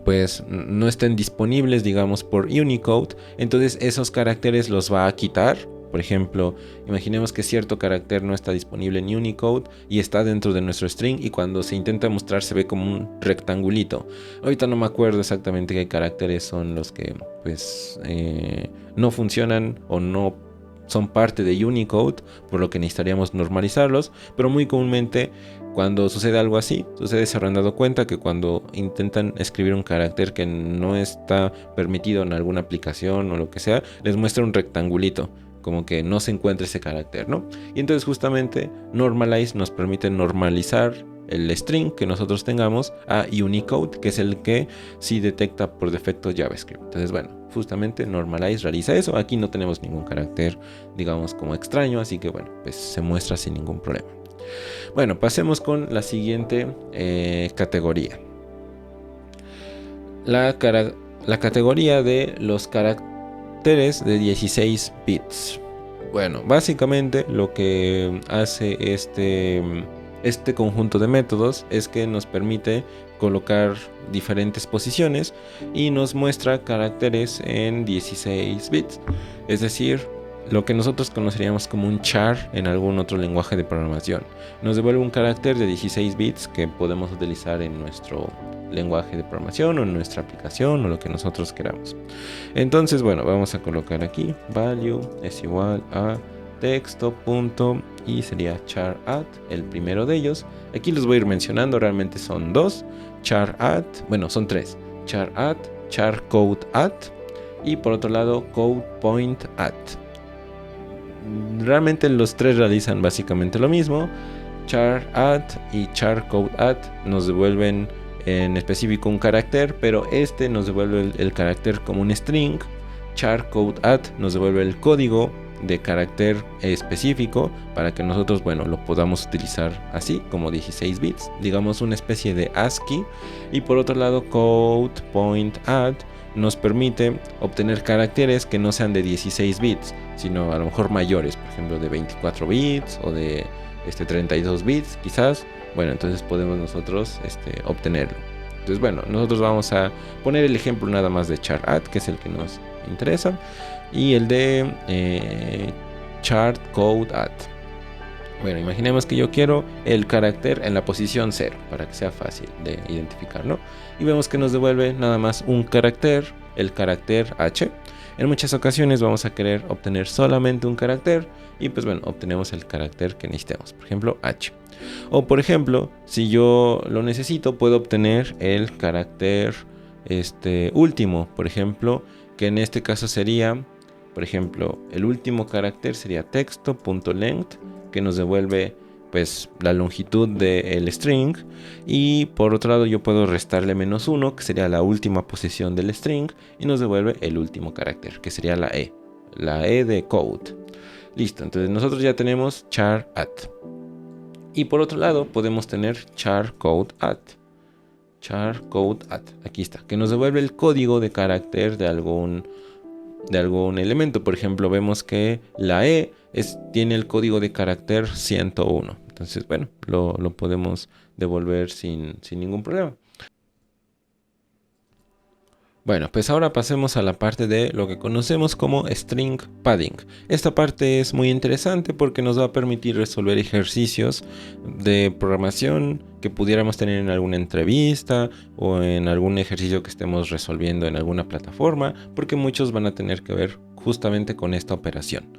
pues no estén disponibles, digamos, por Unicode. Entonces esos caracteres los va a quitar. Por ejemplo, imaginemos que cierto carácter no está disponible en Unicode y está dentro de nuestro string, y cuando se intenta mostrar se ve como un rectangulito. Ahorita no me acuerdo exactamente qué caracteres son los que pues no funcionan o no son parte de Unicode, por lo que necesitaríamos normalizarlos, pero muy comúnmente cuando sucede algo así, ustedes se habrán dado cuenta que cuando intentan escribir un carácter que no está permitido en alguna aplicación o lo que sea, les muestra un rectangulito, como que no se encuentra ese carácter, ¿no? Y entonces justamente normalize nos permite normalizar el string que nosotros tengamos a Unicode, que es el que sí detecta por defecto JavaScript. Entonces, bueno, justamente normalize realiza eso. Aquí no tenemos ningún carácter, digamos, como extraño, así que bueno, pues se muestra sin ningún problema. Bueno, pasemos con la siguiente categoría. La categoría de los caracteres de 16 bits. Bueno, básicamente lo que hace este conjunto de métodos es que nos permite colocar diferentes posiciones y nos muestra caracteres en 16 bits. Es decir, lo que nosotros conoceríamos como un char en algún otro lenguaje de programación. Nos devuelve un carácter de 16 bits que podemos utilizar en nuestro lenguaje de programación o en nuestra aplicación o lo que nosotros queramos. Entonces, bueno, vamos a colocar aquí value es igual a texto punto y sería char add, el primero de ellos. Aquí los voy a ir mencionando, realmente son dos. Char add, bueno, son tres. Char add, char code add y por otro lado code point add. Realmente los tres realizan básicamente lo mismo. Char add y char code add nos devuelven en específico un carácter, pero este nos devuelve el carácter como un string. Char code add nos devuelve el código de carácter específico para que nosotros, bueno, lo podamos utilizar así como 16 bits, digamos una especie de ASCII. Y por otro lado, code point add nos permite obtener caracteres que no sean de 16 bits, sino a lo mejor mayores, por ejemplo de 24 bits o de 32 bits quizás. Bueno, entonces podemos nosotros obtenerlo. Entonces, bueno, nosotros vamos a poner el ejemplo nada más de char add, que es el que nos interesa, y el de chart code add. Bueno, imaginemos que yo quiero el carácter en la posición 0 para que sea fácil de identificar, ¿no? Y vemos que nos devuelve nada más un carácter, el carácter H. En muchas ocasiones vamos a querer obtener solamente un carácter y pues bueno, obtenemos el carácter que necesitemos, por ejemplo H. O por ejemplo, si yo lo necesito, puedo obtener el carácter último, por ejemplo, que en este caso sería Por ejemplo, el último carácter sería texto.length, que nos devuelve pues la longitud del string, y por otro lado yo puedo restarle -1, que sería la última posición del string, y nos devuelve el último carácter, que sería la E de code. Listo, entonces nosotros ya tenemos char at. Y por otro lado podemos tener char code at. Aquí está, que nos devuelve el código de carácter de algún elemento. Por ejemplo, vemos que la E tiene el código de carácter 101. Entonces, bueno, lo podemos devolver sin ningún problema. Bueno, pues ahora pasemos a la parte de lo que conocemos como string padding. Esta parte es muy interesante porque nos va a permitir resolver ejercicios de programación que pudiéramos tener en alguna entrevista o en algún ejercicio que estemos resolviendo en alguna plataforma, porque muchos van a tener que ver justamente con esta operación.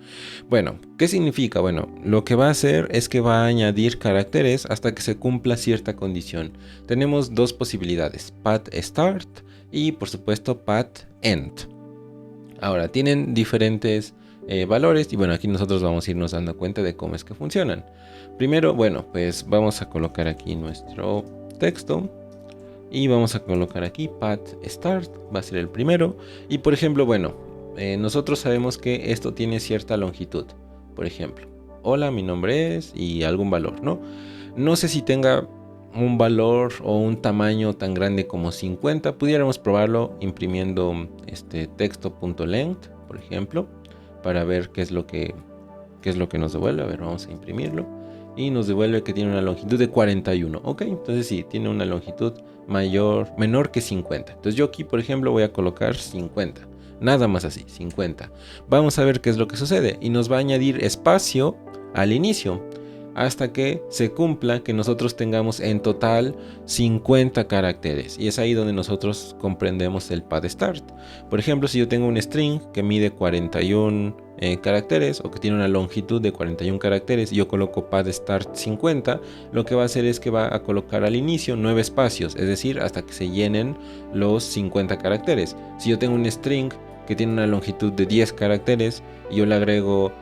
Bueno, ¿qué significa? Bueno, lo que va a hacer es que va a añadir caracteres hasta que se cumpla cierta condición. Tenemos dos posibilidades, path start y por supuesto path end. Ahora, tienen diferentes valores y bueno, aquí nosotros vamos a irnos dando cuenta de cómo es que funcionan. Primero, bueno, pues vamos a colocar aquí nuestro texto y vamos a colocar aquí path start, va a ser el primero. Y por ejemplo, bueno, nosotros sabemos que esto tiene cierta longitud. Por ejemplo, hola, mi nombre es, y algún valor, ¿no? No sé si tenga un valor o un tamaño tan grande como 50. Pudiéramos probarlo imprimiendo texto.length, por ejemplo, para ver qué es lo que nos devuelve. A ver, vamos a imprimirlo y nos devuelve que tiene una longitud de 41. Ok, entonces sí, tiene una longitud menor que 50. Entonces yo aquí, por ejemplo, voy a colocar 50. Nada más así, 50. Vamos a ver qué es lo que sucede y nos va a añadir espacio al inicio hasta que se cumpla que nosotros tengamos en total 50 caracteres, y es ahí donde nosotros comprendemos el path start. Por ejemplo, si yo tengo un string que mide 41 caracteres o que tiene una longitud de 41 caracteres y yo coloco path start 50, lo que va a hacer es que va a colocar al inicio 9 espacios, es decir, hasta que se llenen los 50 caracteres. Si yo tengo un string que tiene una longitud de 10 caracteres y yo le agrego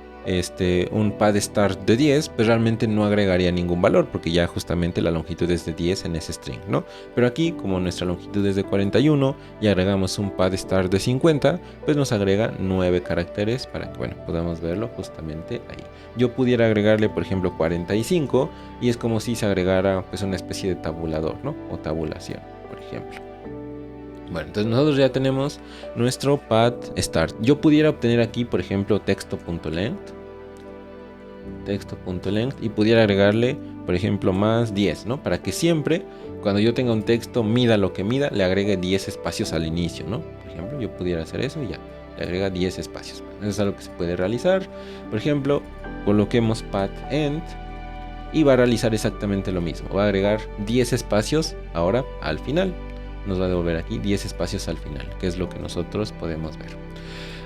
un path start de 10, pues realmente no agregaría ningún valor porque ya justamente la longitud es de 10 en ese string, ¿no? Pero aquí, como nuestra longitud es de 41 y agregamos un path start de 50, pues nos agrega 9 caracteres para que, bueno, podamos verlo justamente ahí. Yo pudiera agregarle, por ejemplo, 45 y es como si se agregara pues una especie de tabulador, ¿no? O tabulación, por ejemplo. Bueno, entonces nosotros ya tenemos nuestro path start. Yo pudiera obtener aquí, por ejemplo, texto.length y pudiera agregarle, por ejemplo, más 10, ¿no? Para que siempre, cuando yo tenga un texto, mida lo que mida, le agregue 10 espacios al inicio, ¿no? Por ejemplo, yo pudiera hacer eso y ya, le agrega 10 espacios. Bueno, eso es algo que se puede realizar. Por ejemplo, coloquemos path end y va a realizar exactamente lo mismo. Va a agregar 10 espacios ahora al final. Nos va a devolver aquí 10 espacios al final, que es lo que nosotros podemos ver.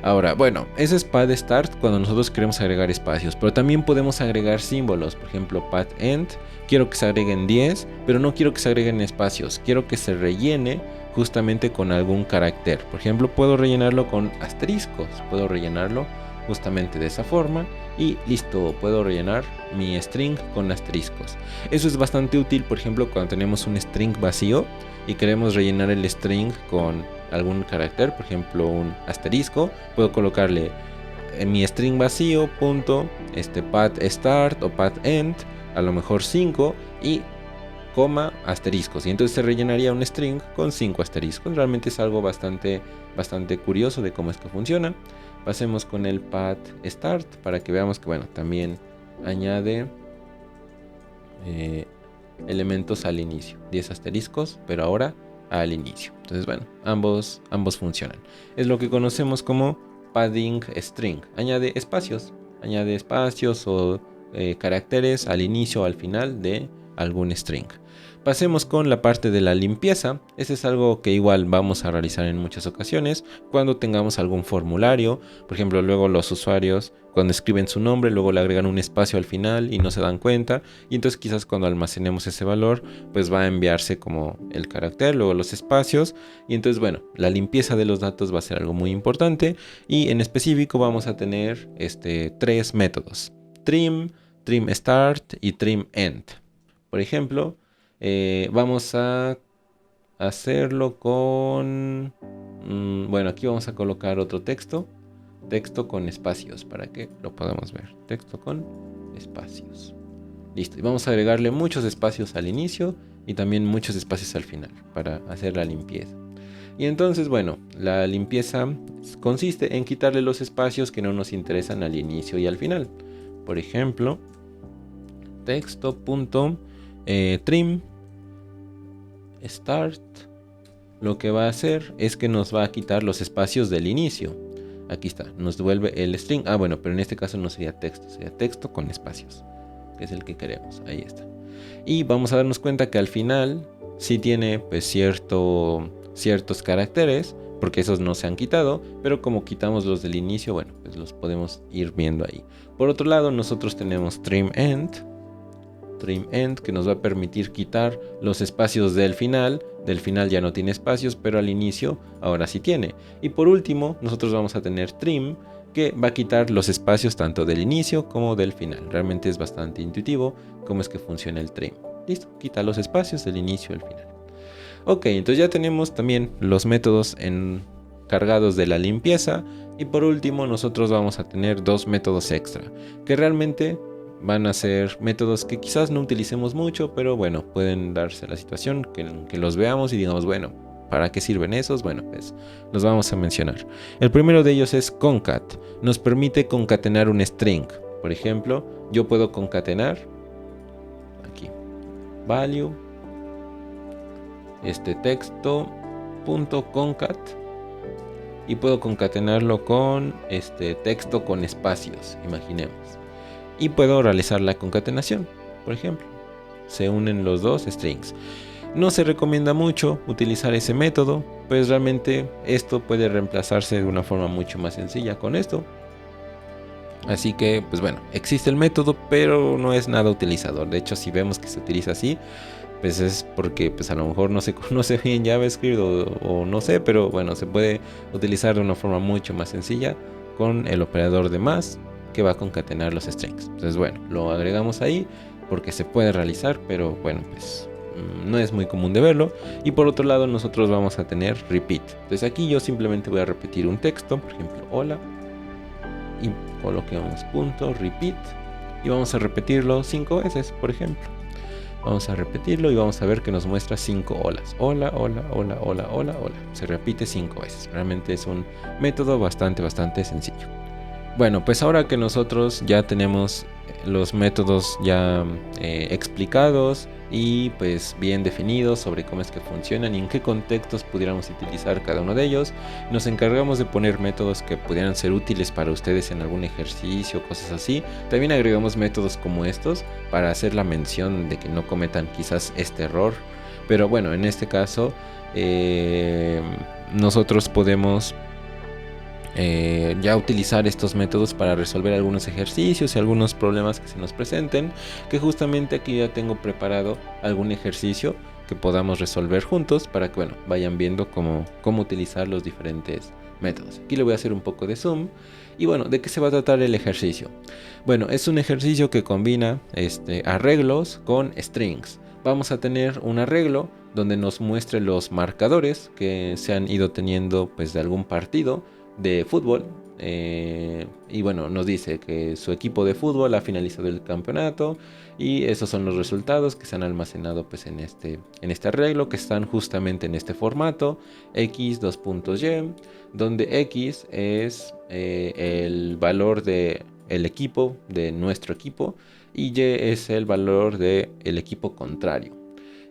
Ahora, bueno, ese es path start cuando nosotros queremos agregar espacios, pero también podemos agregar símbolos. Por ejemplo, path end, quiero que se agreguen 10, pero no quiero que se agreguen espacios, quiero que se rellene justamente con algún carácter. Por ejemplo, puedo rellenarlo con asteriscos, puedo rellenarlo justamente de esa forma y listo, puedo rellenar mi string con asteriscos. Eso es bastante útil, por ejemplo, cuando tenemos un string vacío y queremos rellenar el string con algún carácter, por ejemplo un asterisco. Puedo colocarle en mi string vacío punto path start o path end, a lo mejor 5 y coma asteriscos, y entonces se rellenaría un string con 5 asteriscos. Realmente es algo bastante curioso de cómo es que funciona. Pasemos con el path start para que veamos que, bueno, también añade elementos al inicio, 10 asteriscos, pero ahora al inicio. Entonces, bueno, ambos funcionan. Es lo que conocemos como padding string. Añade espacios o caracteres al inicio o al final de algún string. Pasemos con la parte de la limpieza. Este es algo que igual vamos a realizar en muchas ocasiones cuando tengamos algún formulario. Por ejemplo, luego los usuarios cuando escriben su nombre, luego le agregan un espacio al final y no se dan cuenta. Y entonces quizás cuando almacenemos ese valor, pues va a enviarse como el carácter, luego los espacios. Y entonces, bueno, la limpieza de los datos va a ser algo muy importante. Y en específico vamos a tener 3 métodos: trim, trim start y trim end. Por ejemplo, vamos a hacerlo con... bueno, aquí vamos a colocar otro texto. Texto con espacios para que lo podamos ver. Texto con espacios. Listo. Y vamos a agregarle muchos espacios al inicio y también muchos espacios al final para hacer la limpieza. Y entonces, bueno, la limpieza consiste en quitarle los espacios que no nos interesan al inicio y al final. Por ejemplo, texto.trim start, lo que va a hacer es que nos va a quitar los espacios del inicio. Aquí está, nos devuelve el string. Bueno, pero en este caso no sería texto con espacios, que es el que queremos. Ahí está. Y vamos a darnos cuenta que al final sí tiene pues ciertos caracteres, porque esos no se han quitado, pero como quitamos los del inicio, bueno, pues los podemos ir viendo ahí. Por otro lado, nosotros tenemos trim end, que nos va a permitir quitar los espacios del final. Del final ya no tiene espacios, pero al inicio ahora sí tiene. Y por último, nosotros vamos a tener trim, que va a quitar los espacios tanto del inicio como del final. Realmente es bastante intuitivo cómo es que funciona el trim. Listo, quita los espacios del inicio al final. Ok, entonces ya tenemos también los métodos encargados de la limpieza. Y por último, nosotros vamos a tener 2 métodos extra, que realmente van a ser métodos que quizás no utilicemos mucho, pero bueno, pueden darse la situación que los veamos y digamos, bueno, ¿para qué sirven esos? Bueno, pues los vamos a mencionar. El primero de ellos es concat. Nos permite concatenar un string. Por ejemplo, yo puedo concatenar aquí value texto.concat y puedo concatenarlo con texto con espacios, imaginemos. Y puedo realizar la concatenación, por ejemplo. Se unen los dos strings. No se recomienda mucho utilizar ese método, pues realmente esto puede reemplazarse de una forma mucho más sencilla con esto. Así que, pues bueno, existe el método, pero no es nada utilizador. De hecho, si vemos que se utiliza así, pues es porque pues a lo mejor no se conoce bien JavaScript o no sé, pero bueno, se puede utilizar de una forma mucho más sencilla con el operador de más, que va a concatenar los strings. Entonces, bueno, lo agregamos ahí porque se puede realizar, pero bueno, pues no es muy común de verlo. Y por otro lado, nosotros vamos a tener repeat. Entonces aquí yo simplemente voy a repetir un texto, por ejemplo, hola, y coloquemos punto repeat y vamos a repetirlo 5 veces, por ejemplo. Vamos a repetirlo y vamos a ver que nos muestra 5 olas. Hola, hola, hola, hola, hola, hola. Se repite 5 veces. Realmente es un método bastante sencillo. Bueno, pues ahora que nosotros ya tenemos los métodos ya explicados y pues bien definidos sobre cómo es que funcionan y en qué contextos pudiéramos utilizar cada uno de ellos, nos encargamos de poner métodos que pudieran ser útiles para ustedes en algún ejercicio, cosas así. También agregamos métodos como estos para hacer la mención de que no cometan quizás este error. Pero bueno, en este caso nosotros podemos ya utilizar estos métodos para resolver algunos ejercicios y algunos problemas que se nos presenten, que justamente aquí ya tengo preparado algún ejercicio que podamos resolver juntos para que bueno, vayan viendo cómo utilizar los diferentes métodos. Aquí le voy a hacer un poco de zoom. Y bueno, ¿de qué se va a tratar el ejercicio? Bueno, es un ejercicio que combina arreglos con strings. Vamos a tener un arreglo donde nos muestre los marcadores que se han ido teniendo pues de algún partido de fútbol, y bueno, nos dice que su equipo de fútbol ha finalizado el campeonato y esos son los resultados que se han almacenado pues en este arreglo, que están justamente en este formato x $y, donde x es el valor de el equipo, de nuestro equipo, y y es el valor del equipo contrario.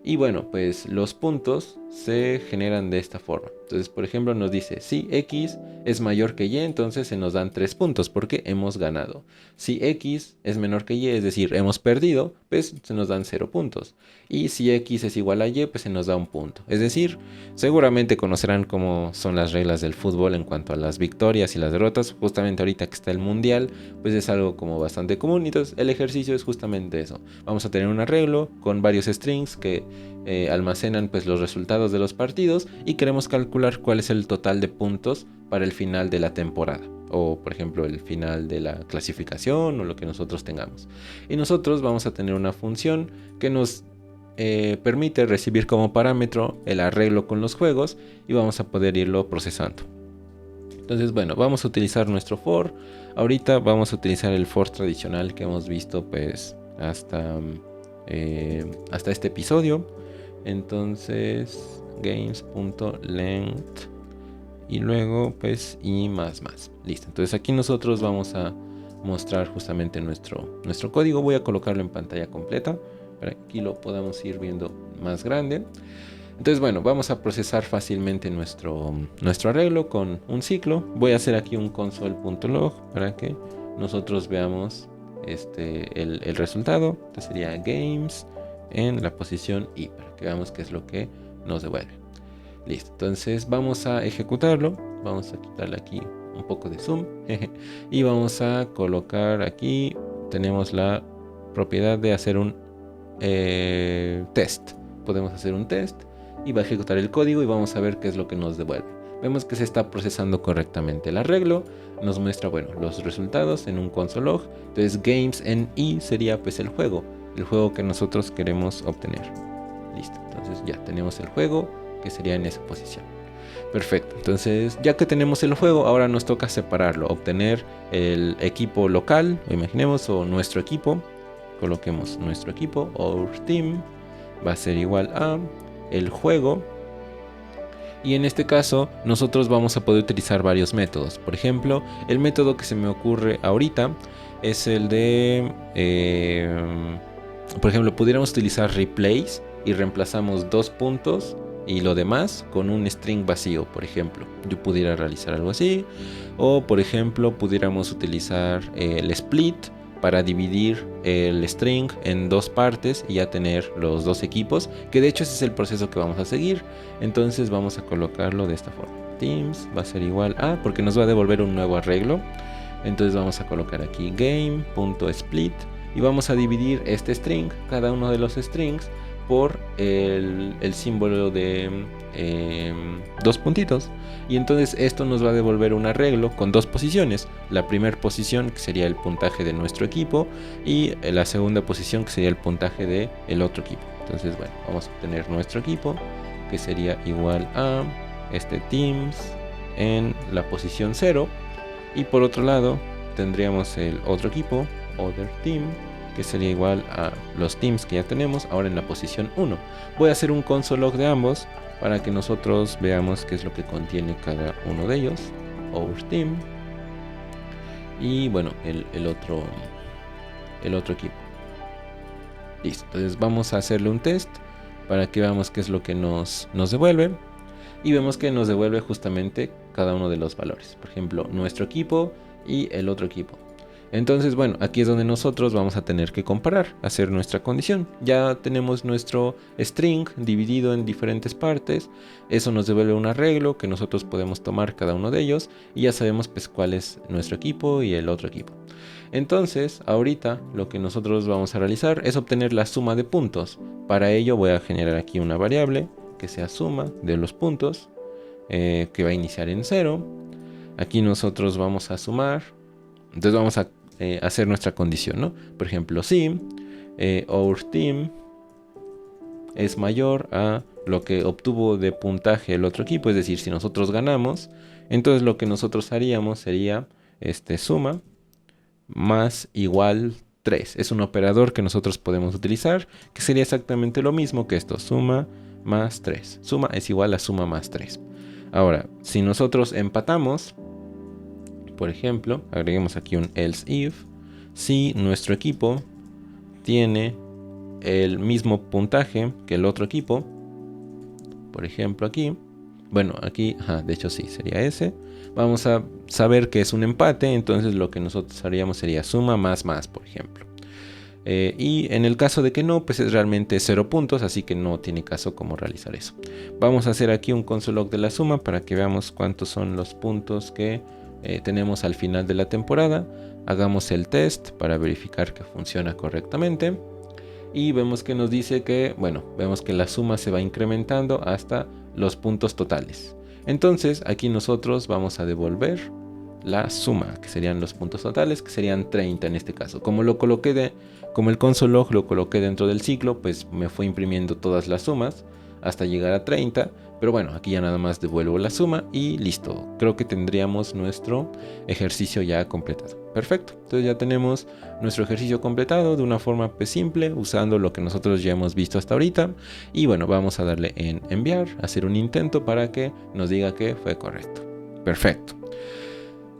Y bueno, pues los puntos se generan de esta forma. Entonces, por ejemplo, nos dice si X es mayor que Y, entonces se nos dan 3 puntos porque hemos ganado. Si X es menor que Y, es decir, hemos perdido, pues se nos dan 0 puntos. Y si X es igual a Y, pues se nos da 1 punto. Es decir, seguramente conocerán cómo son las reglas del fútbol en cuanto a las victorias y las derrotas. Justamente ahorita que está el mundial, pues es algo como bastante común. Entonces el ejercicio es justamente eso. Vamos a tener un arreglo con varios strings que almacenan pues los resultados de los partidos y queremos calcular cuál es el total de puntos para el final de la temporada, o por ejemplo el final de la clasificación o lo que nosotros tengamos. Y nosotros vamos a tener una función que nos permite recibir como parámetro el arreglo con los juegos y vamos a poder irlo procesando. Entonces, bueno, vamos a utilizar nuestro for. Ahorita vamos a utilizar el for tradicional que hemos visto pues hasta este episodio. Entonces, games.length y luego pues y más. Listo. Entonces aquí nosotros vamos a mostrar justamente nuestro código. Voy a colocarlo en pantalla completa para que aquí lo podamos ir viendo más grande. Entonces, bueno, vamos a procesar fácilmente nuestro arreglo con un ciclo. Voy a hacer aquí un console.log para que nosotros veamos el resultado. Entonces sería games en la posición I, para que veamos qué es lo que nos devuelve. Listo, entonces vamos a ejecutarlo. Vamos a quitarle aquí un poco de zoom y vamos a colocar aquí, tenemos la propiedad de hacer un test. Podemos hacer un test y va a ejecutar el código y vamos a ver qué es lo que nos devuelve. Vemos que se está procesando correctamente el arreglo. Nos muestra, bueno, los resultados en un console log. Entonces games en I sería pues el juego que nosotros queremos obtener. Listo, entonces ya tenemos el juego que sería en esa posición. Perfecto, entonces ya que tenemos el juego, ahora nos toca separarlo, obtener el equipo local, imaginemos, o nuestro equipo. Coloquemos nuestro equipo, our team, va a ser igual a el juego. Y en este caso nosotros vamos a poder utilizar varios métodos. Por ejemplo, el método que se me ocurre ahorita es el de por ejemplo, pudiéramos utilizar replace y reemplazamos 2 puntos y lo demás con un string vacío, por ejemplo. Yo pudiera realizar algo así. O por ejemplo, pudiéramos utilizar el split para dividir el string en 2 partes y ya tener los 2 equipos, que de hecho ese es el proceso que vamos a seguir. Entonces vamos a colocarlo de esta forma. Teams va a ser igual a, porque nos va a devolver un nuevo arreglo. Entonces vamos a colocar aquí game.split y vamos a dividir este string, cada uno de los strings, por el símbolo de 2 puntitos. Y entonces esto nos va a devolver un arreglo con 2 posiciones. La primera posición, que sería el puntaje de nuestro equipo, y la segunda posición, que sería el puntaje del otro equipo. Entonces, bueno, vamos a obtener nuestro equipo, que sería igual a teams en la posición 0. Y por otro lado tendríamos el otro equipo, other team, que sería igual a los teams que ya tenemos ahora en la posición 1. Voy a hacer un console log de ambos para que nosotros veamos qué es lo que contiene cada uno de ellos. Our team y bueno, el otro equipo. Listo, entonces vamos a hacerle un test para que veamos qué es lo que nos devuelve. Y vemos que nos devuelve justamente cada uno de los valores. Por ejemplo, nuestro equipo y el otro equipo. Entonces, bueno, aquí es donde nosotros vamos a tener que comparar, hacer nuestra condición. Ya tenemos nuestro string dividido en diferentes partes. Eso nos devuelve un arreglo que nosotros podemos tomar cada uno de ellos. Y ya sabemos pues cuál es nuestro equipo y el otro equipo. Entonces, ahorita lo que nosotros vamos a realizar es obtener la suma de puntos. Para ello voy a generar aquí una variable que sea suma de los puntos, que va a iniciar en 0. Aquí nosotros vamos a sumar. Entonces vamos a hacer nuestra condición, ¿no? Por ejemplo, si our team es mayor a lo que obtuvo de puntaje el otro equipo, es decir, si nosotros ganamos, entonces lo que nosotros haríamos sería suma más igual 3. Es un operador que nosotros podemos utilizar, que sería exactamente lo mismo que esto, suma más 3. Suma es igual a suma más 3. Ahora, si nosotros empatamos, por ejemplo, agreguemos aquí un else if, si nuestro equipo tiene el mismo puntaje que el otro equipo, por ejemplo aquí, bueno, aquí, de hecho sí, sería ese. Vamos a saber que es un empate, entonces lo que nosotros haríamos sería suma más, por ejemplo. Y en el caso de que no, pues es realmente 0 puntos, así que no tiene caso como realizar eso. Vamos a hacer aquí un console log de la suma para que veamos cuántos son los puntos que tenemos al final de la temporada. Hagamos el test para verificar que funciona correctamente. Y vemos que nos dice que, bueno, vemos que la suma se va incrementando hasta los puntos totales. Entonces aquí nosotros vamos a devolver la suma, que serían los puntos totales, que serían 30 en este caso. Como el console log lo coloqué dentro del ciclo, pues me fue imprimiendo todas las sumas hasta llegar a 30. Pero bueno, aquí ya nada más devuelvo la suma y listo. Creo que tendríamos nuestro ejercicio ya completado. Perfecto. Entonces ya tenemos nuestro ejercicio completado de una forma pues simple, usando lo que nosotros ya hemos visto hasta ahorita. Y bueno, vamos a darle en enviar, hacer un intento para que nos diga que fue correcto. Perfecto.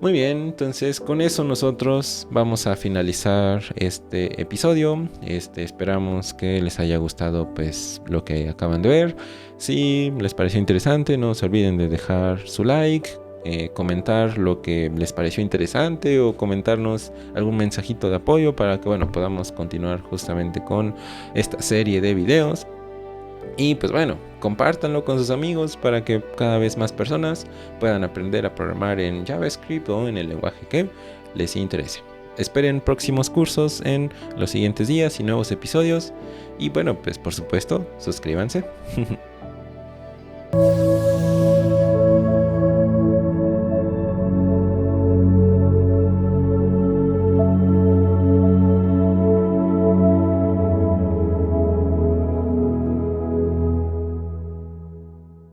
Muy bien, entonces con eso nosotros vamos a finalizar este episodio. Esperamos que les haya gustado pues lo que acaban de ver. Si les pareció interesante, no se olviden de dejar su like, comentar lo que les pareció interesante o comentarnos algún mensajito de apoyo para que bueno, podamos continuar justamente con esta serie de videos. Y pues bueno, compártanlo con sus amigos para que cada vez más personas puedan aprender a programar en JavaScript o en el lenguaje que les interese. Esperen próximos cursos en los siguientes días y nuevos episodios. Y bueno, pues por supuesto, suscríbanse.